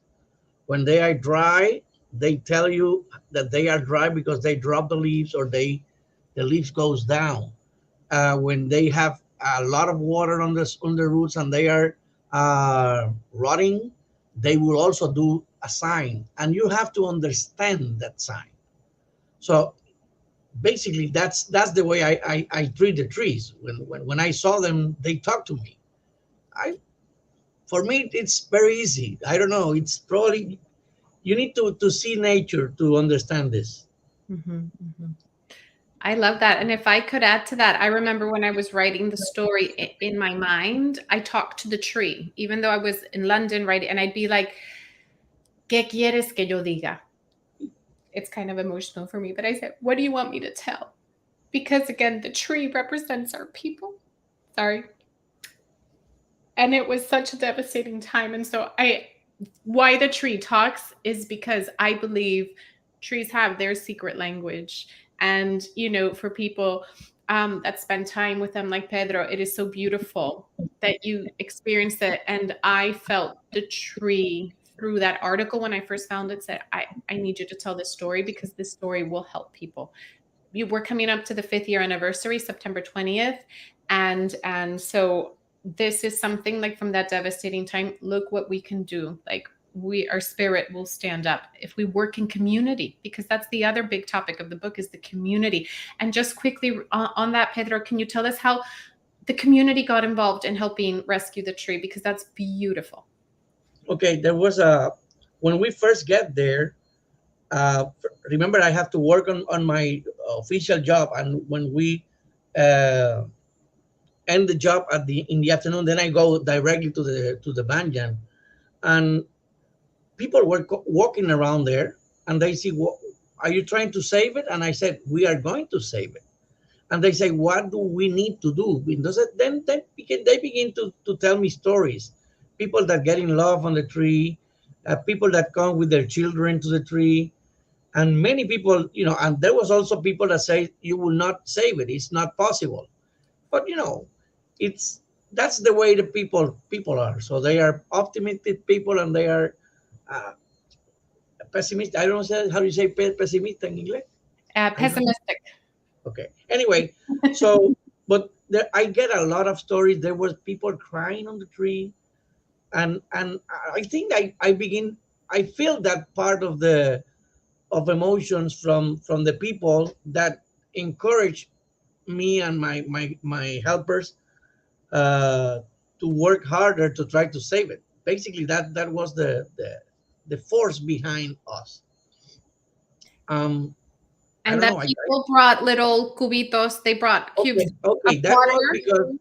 When they are dry, they tell you that they are dry because they drop the leaves, or the leaves goes down. When they have a lot of water on the roots and they are rotting, they will also do a sign, and you have to understand that sign. So basically, that's the way I treat the trees. When I saw them, they talk to me. For me, it's very easy. I don't know. It's probably, you need to see nature to understand this. I love that. And if I could add to that, I remember when I was writing the story in my mind, I talked to the tree, even though I was in London, right? And I'd be like, ¿Qué quieres que yo diga? It's kind of emotional for me, but I said, what do you want me to tell? Because again, the tree represents our people. Sorry. And it was such a devastating time. And so why the tree talks is because I believe trees have their secret language. And, for people that spend time with them, like Pedro, it is so beautiful that you experienced it. And I felt the tree through that article when I first found it, said, I need you to tell this story because this story will help people. We're coming up to the 5th year anniversary, September 20th. And so this is something like from that devastating time, look what we can do. Like our spirit will stand up if we work in community, because that's the other big topic of the book is the community. And just quickly on that, Pedro, can you tell us how the community got involved in helping rescue the tree? Because that's beautiful. Okay, there was when we first get there, remember I have to work on my official job, and when we end the job in the afternoon, then I go directly to the Banyan, and people were walking around there, and they say, are you trying to save it? And I said, we are going to save it. And they say, what do we need to do? Then they begin to tell me stories. People that get in love on the tree, people that come with their children to the tree, and many people, and there was also people that say, you will not save it. It's not possible. But, that's the way the people are. So they are optimistic people, and they are pessimistic. I don't know how you say pessimist in English. Pessimistic. Okay. Anyway, but I get a lot of stories. There was people crying on the tree, and I think I feel that part of emotions from the people that encourage me and my helpers to work harder to try to save it. Basically, that was the force behind us. And that people brought little cubitos. They brought cubes. Okay, that was because,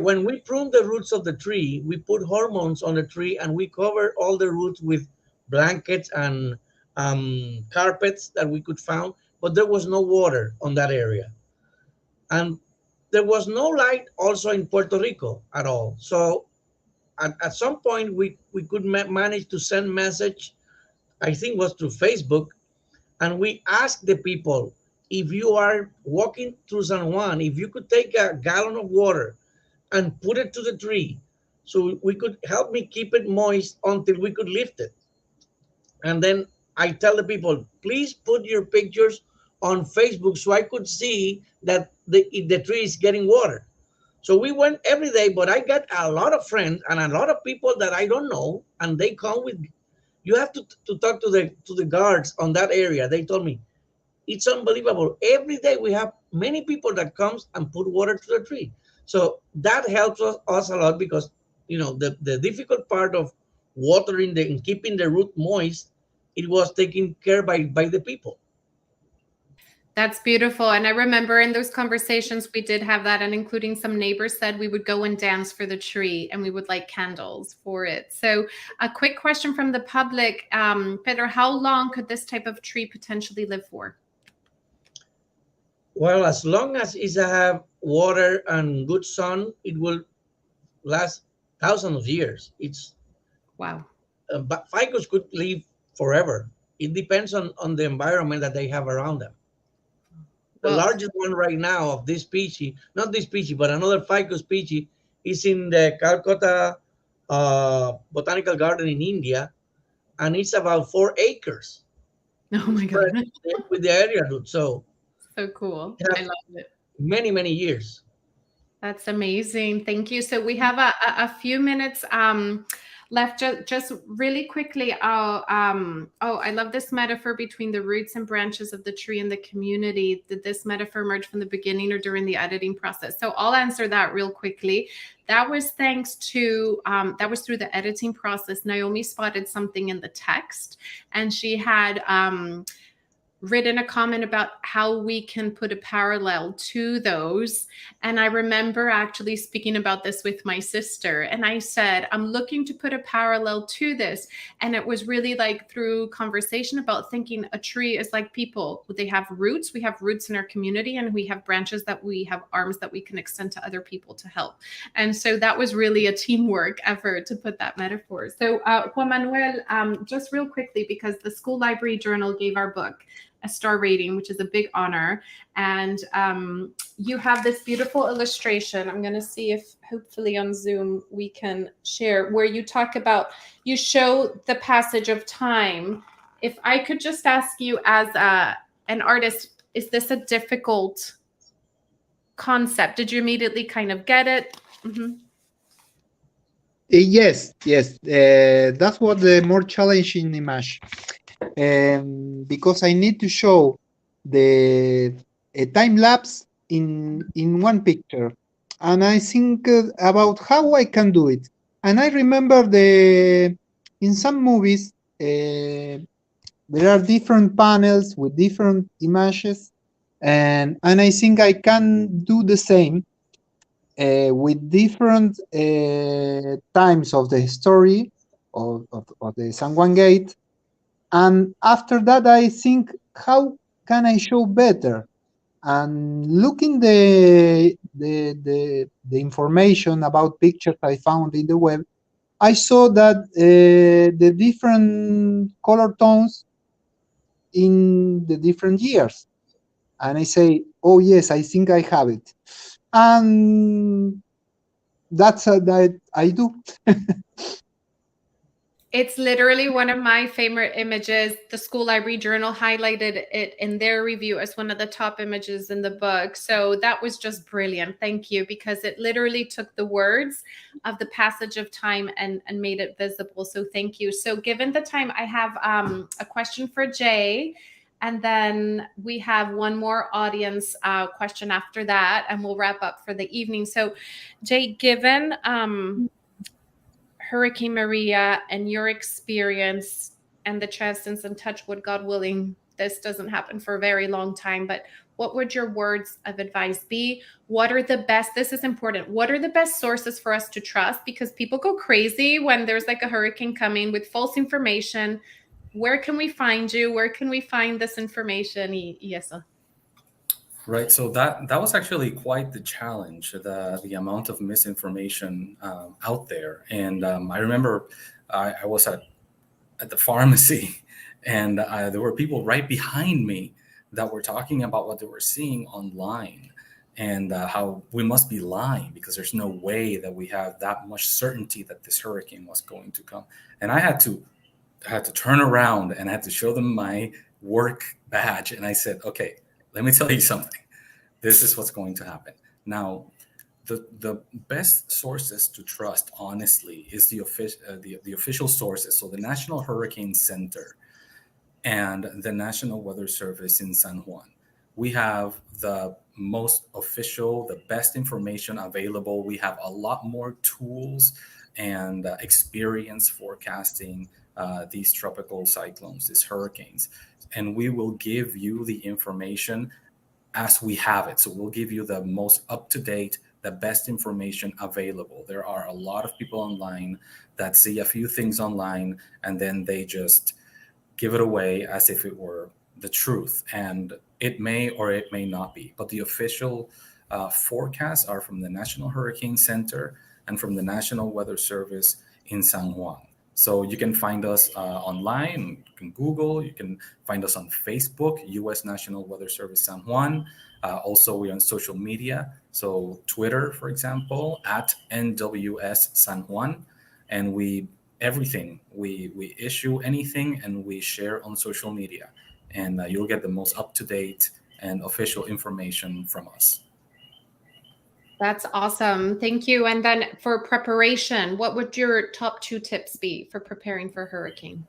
when we prune the roots of the tree, we put hormones on the tree, and we cover all the roots with blankets and carpets that we could find, but there was no water on that area. And there was no light also in Puerto Rico at all. So at some point, we could manage to send message, I think was through Facebook, and we asked the people, if you are walking through San Juan, if you could take a gallon of water and put it to the tree, so we could help me keep it moist until we could lift it. And then I tell the people, please put your pictures on Facebook so I could see that the tree is getting water. So we went every day, but I got a lot of friends and a lot of people that I don't know, and they come with, you have to talk to the guards on that area. They told me, it's unbelievable. Every day we have many people that comes and put water to the tree. So that helps us a lot, because the difficult part of watering and keeping the root moist, it was taken care by the people. That's beautiful. And I remember in those conversations, we did have that, and including some neighbors said we would go and dance for the tree and we would light candles for it. So a quick question from the public. Pedro, how long could this type of tree potentially live for? Well, as long as it have water and good sun, it will last thousands of years. It's Wow. but ficus could live forever. It depends on the environment that they have around them. The Well, largest one right now of this species, not this species, but another ficus species, is in the Calcutta Botanical Garden in India, and it's about 4 acres oh my spread God. with the area root. So So cool. it I has love it. many, many years. That's amazing. Thank you. So we have a few minutes left. Just really quickly. Oh, I love this metaphor between the roots and branches of the tree and the community. Did this metaphor emerge from the beginning or during the editing process? So I'll answer that real quickly. That was thanks to, that was through the editing process. Naomi spotted something in the text, and she had written a comment about how we can put a parallel to those. And I remember actually speaking about this with my sister. And I said, I'm looking to put a parallel to this. And it was really like through conversation about thinking a tree is like people. They have roots. We have roots in our community, and we have branches that we have arms that we can extend to other people to help. And so that was really a teamwork effort to put that metaphor. So Juan Manuel, just real quickly, because the School Library Journal gave our book a star rating, which is a big honor. And you have this beautiful illustration. I'm going to see if hopefully on Zoom we can share, where you talk about, you show the passage of time. If I could just ask you as an artist, is this a difficult concept? Did you immediately kind of get it? Mm-hmm. Yes. That's what the more challenging image. Because I need to show a time lapse in one picture, and I think about how I can do it. And I remember in some movies there are different panels with different images, and I think I can do the same with different times of the story of the San Juan Gate. And after that, I think, how can I show better? And looking the information about pictures I found in the web, I saw that the different color tones in the different years. And I say, oh yes, I think I have it. And that's that I do. It's literally one of my favorite images. The School Library Journal highlighted it in their review as one of the top images in the book. So that was just brilliant. Thank you, because it literally took the words of the passage of time and made it visible. So thank you. So given the time, I have a question for Jay. And then we have one more audience question after that, and we'll wrap up for the evening. So Jay, given Hurricane Maria and your experience and the chances, and touch wood, God willing, this doesn't happen for a very long time, but what would your words of advice be? What are the best, this is important, what are the best sources for us to trust? Because people go crazy when there's like a hurricane coming with false information. Where can we find you? Where can we find this information? Yes. Right. So that was actually quite the challenge, the amount of misinformation out there. And I remember I was at the pharmacy, and there were people right behind me that were talking about what they were seeing online, and how we must be lying because there's no way that we have that much certainty that this hurricane was going to come. And I had to turn around and I had to show them my work badge, and I said, okay, let me tell you something. This is what's going to happen. Now, the best sources to trust, honestly, is the official sources. So the National Hurricane Center and the National Weather Service in San Juan. We have the most official, the best information available. We have a lot more tools and experience forecasting these tropical cyclones, these hurricanes. And we will give you the information as we have it. So we'll give you the most up-to-date, the best information available. There are a lot of people online that see a few things online and then they just give it away as if it were the truth. And it may or it may not be. But the official forecasts are from the National Hurricane Center and from the National Weather Service in San Juan. So you can find us online, you can Google, you can find us on Facebook, U.S. National Weather Service San Juan. Also, we're on social media. So Twitter, for example, at NWS San Juan. And we issue anything and we share on social media. And you'll get the most up-to-date and official information from us. That's awesome. Thank you. And then for preparation, what would your top 2 tips be for preparing for a hurricane?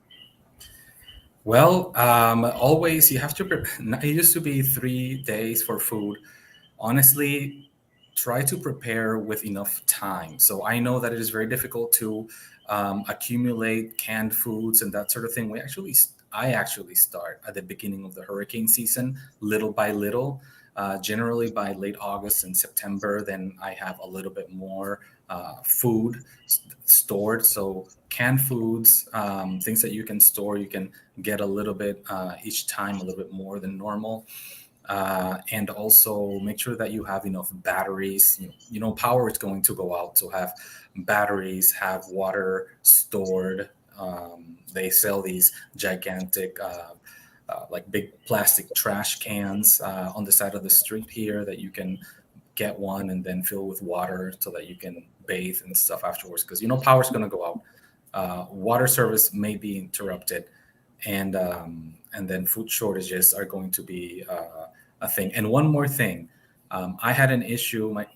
Well, always you have to it used to be 3 days for food. Honestly, try to prepare with enough time. So I know that it is very difficult to accumulate canned foods and that sort of thing. I actually start at the beginning of the hurricane season, little by little. Generally by late August and September, then I have a little bit more food stored. So canned foods, things that you can store, you can get a little bit each time, a little bit more than normal. And also make sure that you have enough batteries. You know, power is going to go out, so have batteries, have water stored. They sell these gigantic like big plastic trash cans on the side of the street here that you can get one and then fill with water so that you can bathe and stuff afterwards, because power's going to go out. Water service may be interrupted, and then food shortages are going to be a thing. And one more thing, I had an issue. I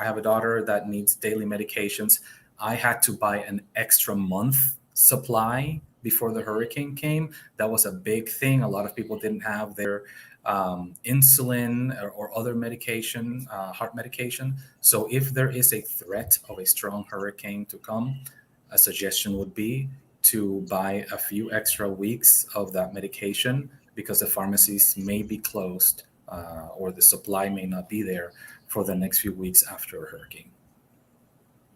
have a daughter that needs daily medications. I had to buy an extra month supply before the hurricane came. That was a big thing. A lot of people didn't have their insulin or other medication, heart medication. So if there is a threat of a strong hurricane to come, a suggestion would be to buy a few extra weeks of that medication, because the pharmacies may be closed or the supply may not be there for the next few weeks after a hurricane.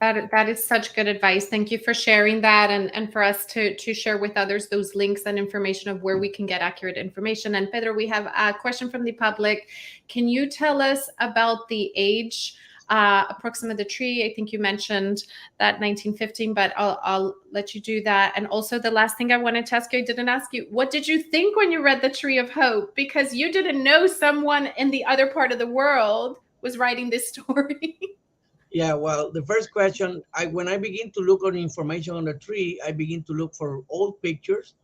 That is such good advice. Thank you for sharing that, and for us to share with others those links and information of where we can get accurate information. And Pedro, we have a question from the public. Can you tell us about the age approximate of the tree? I think you mentioned that 1915, but I'll let you do that. And also the last thing I wanted to ask you, I didn't ask you, what did you think when you read The Tree of Hope? Because you didn't know someone in the other part of the world was writing this story. Yeah, well, the first question, when I begin to look on information on the tree, I begin to look for old pictures,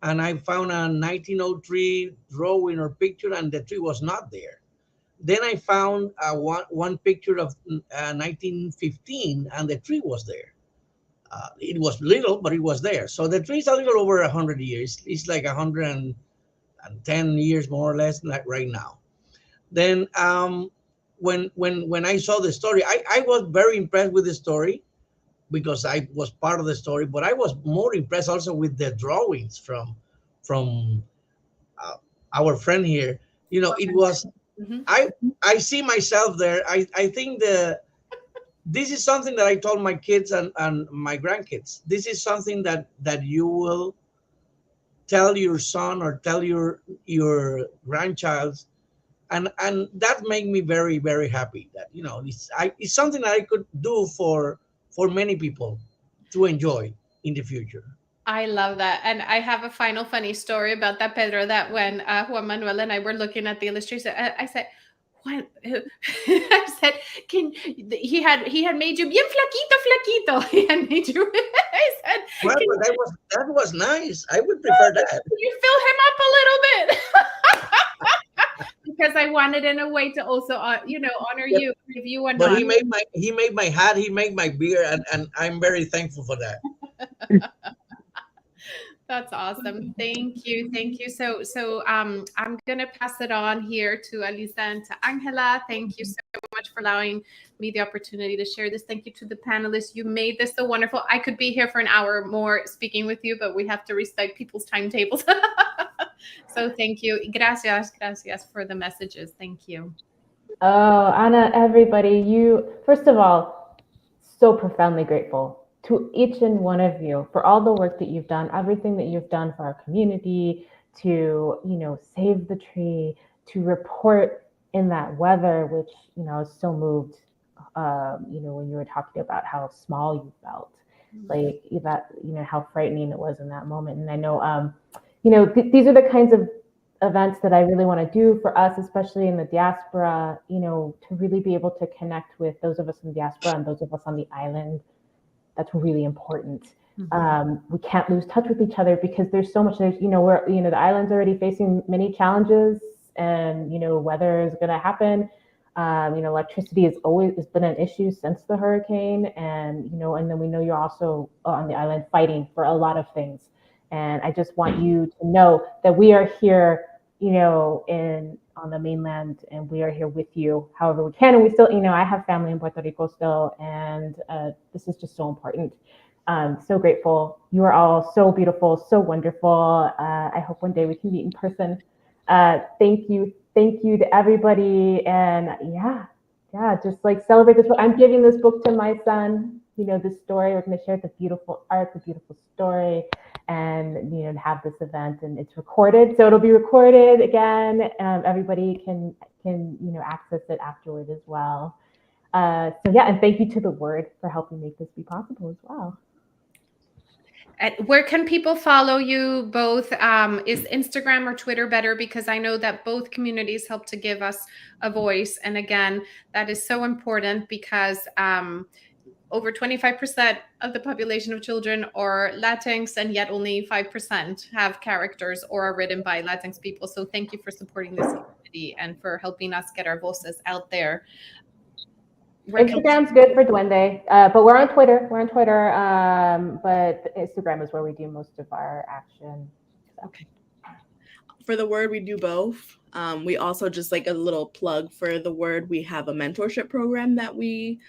and I found a 1903 drawing or picture, and the tree was not there. Then I found one picture of 1915, and the tree was there. It was little, but it was there. So the tree is a little over 100 years. It's like 110 years, more or less, like right now. Then when I saw the story, I was very impressed with the story because I was part of the story, but I was more impressed also with the drawings from our friend here. It was, I see myself there. I think this is something that I told my kids and my grandkids. This is something that you will tell your son or tell your grandchild. And that made me very, very happy that, it's something that I could do for many people to enjoy in the future. I love that. And I have a final funny story about that, Pedro, that when Juan Manuel and I were looking at the illustration, I said, Juan, I said, he had made you bien flaquito. He had made you, I said, well, that was nice. I would prefer that. Can you fill him up a little bit? Because I wanted in a way to also, honor you, give you one. But he made my hat, he made my beard, and I'm very thankful for that. That's awesome. Thank you. So I'm gonna pass it on here to Alisa and to Angela. Thank you so much for allowing me the opportunity to share this. Thank you to the panelists. You made this so wonderful. I could be here for an hour more speaking with you, but we have to respect people's timetables. So thank you. Gracias for the messages. Thank you. Oh, Anna, everybody, first of all, so profoundly grateful to each and one of you for all the work that you've done, everything that you've done for our community, to, save the tree, to report in that weather, which, I was so moved, when you were talking about how small you felt, like that, how frightening it was in that moment. And I know, these are the kinds of events that I really want to do for us, especially in the diaspora, to really be able to connect with those of us in the diaspora and those of us on the island. That's really important. We can't lose touch with each other because there's so much, the island's already facing many challenges, and, weather is going to happen. Electricity has been an issue since the hurricane. And, and then we know you're also on the island fighting for a lot of things. And I just want you to know that we are here, on the mainland, and we are here with you however we can. And we still, I have family in Puerto Rico still, and this is just so important. So grateful. You are all so beautiful, so wonderful. I hope one day we can meet in person. Thank you to everybody. And yeah, just like celebrate this book. I'm giving this book to my son. This story, we're going to share the beautiful art, the beautiful story, and have this event, and it's recorded, so it'll be recorded again. Everybody can access it afterward as well. So yeah, and thank you to the Word for helping make this be possible as well. Where can people follow you both? Is Instagram or Twitter better? Because I know that both communities help to give us a voice. And again, that is so important because over 25% of the population of children are Latinx, and yet only 5% have characters or are written by Latinx people. So thank you for supporting this community and for helping us get our voices out there. Instagram's good for Duende, but we're on Twitter. But Instagram is where we do most of our action. So. Okay. For the Word, we do both. We also, just like a little plug for the Word, we have a mentorship program that we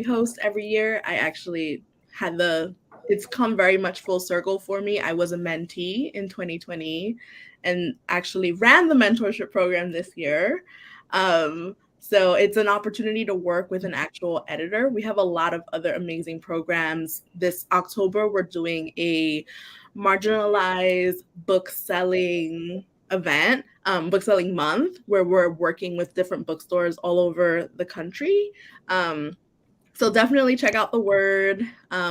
host every year. I actually had it's come very much full circle for me. I was a mentee in 2020 and actually ran the mentorship program this year. So it's an opportunity to work with an actual editor. We have a lot of other amazing programs. This October, we're doing a marginalized book selling event, book selling month, where we're working with different bookstores all over the country. So definitely check out the Word.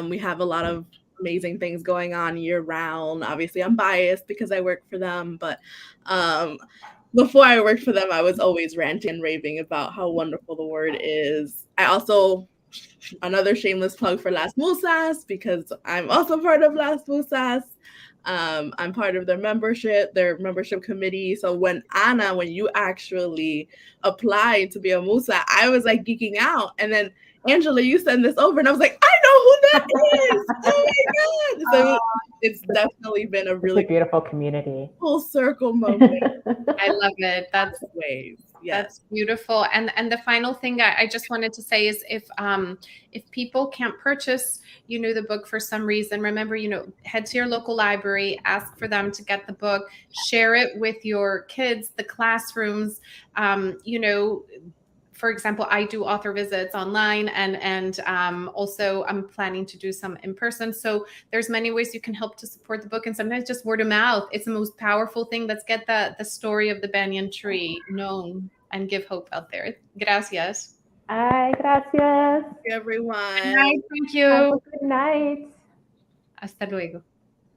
We have a lot of amazing things going on year round. Obviously, I'm biased because I work for them, but before I worked for them, I was always ranting and raving about how wonderful the Word is. I also, another shameless plug for Las Musas, because I'm also part of Las Musas. I'm part of their membership committee. So when you actually applied to be a Musa, I was like geeking out. And then Angela, you send this over, and I was like, I know who that is. Oh my God. So it's definitely been a really beautiful community. Full circle moment. I love it. That's ways. Yes. That's beautiful. And the final thing I just wanted to say is if people can't purchase, the book for some reason, remember, head to your local library, ask for them to get the book, share it with your kids, the classrooms, for example, I do author visits online, and also I'm planning to do some in person. So there's many ways you can help to support the book, and sometimes just word of mouth. It's the most powerful thing. Let's get the story of the banyan tree known and give hope out there. Gracias. Ay, gracias. Everyone. Good night. Thank you. Have a good night. Hasta luego.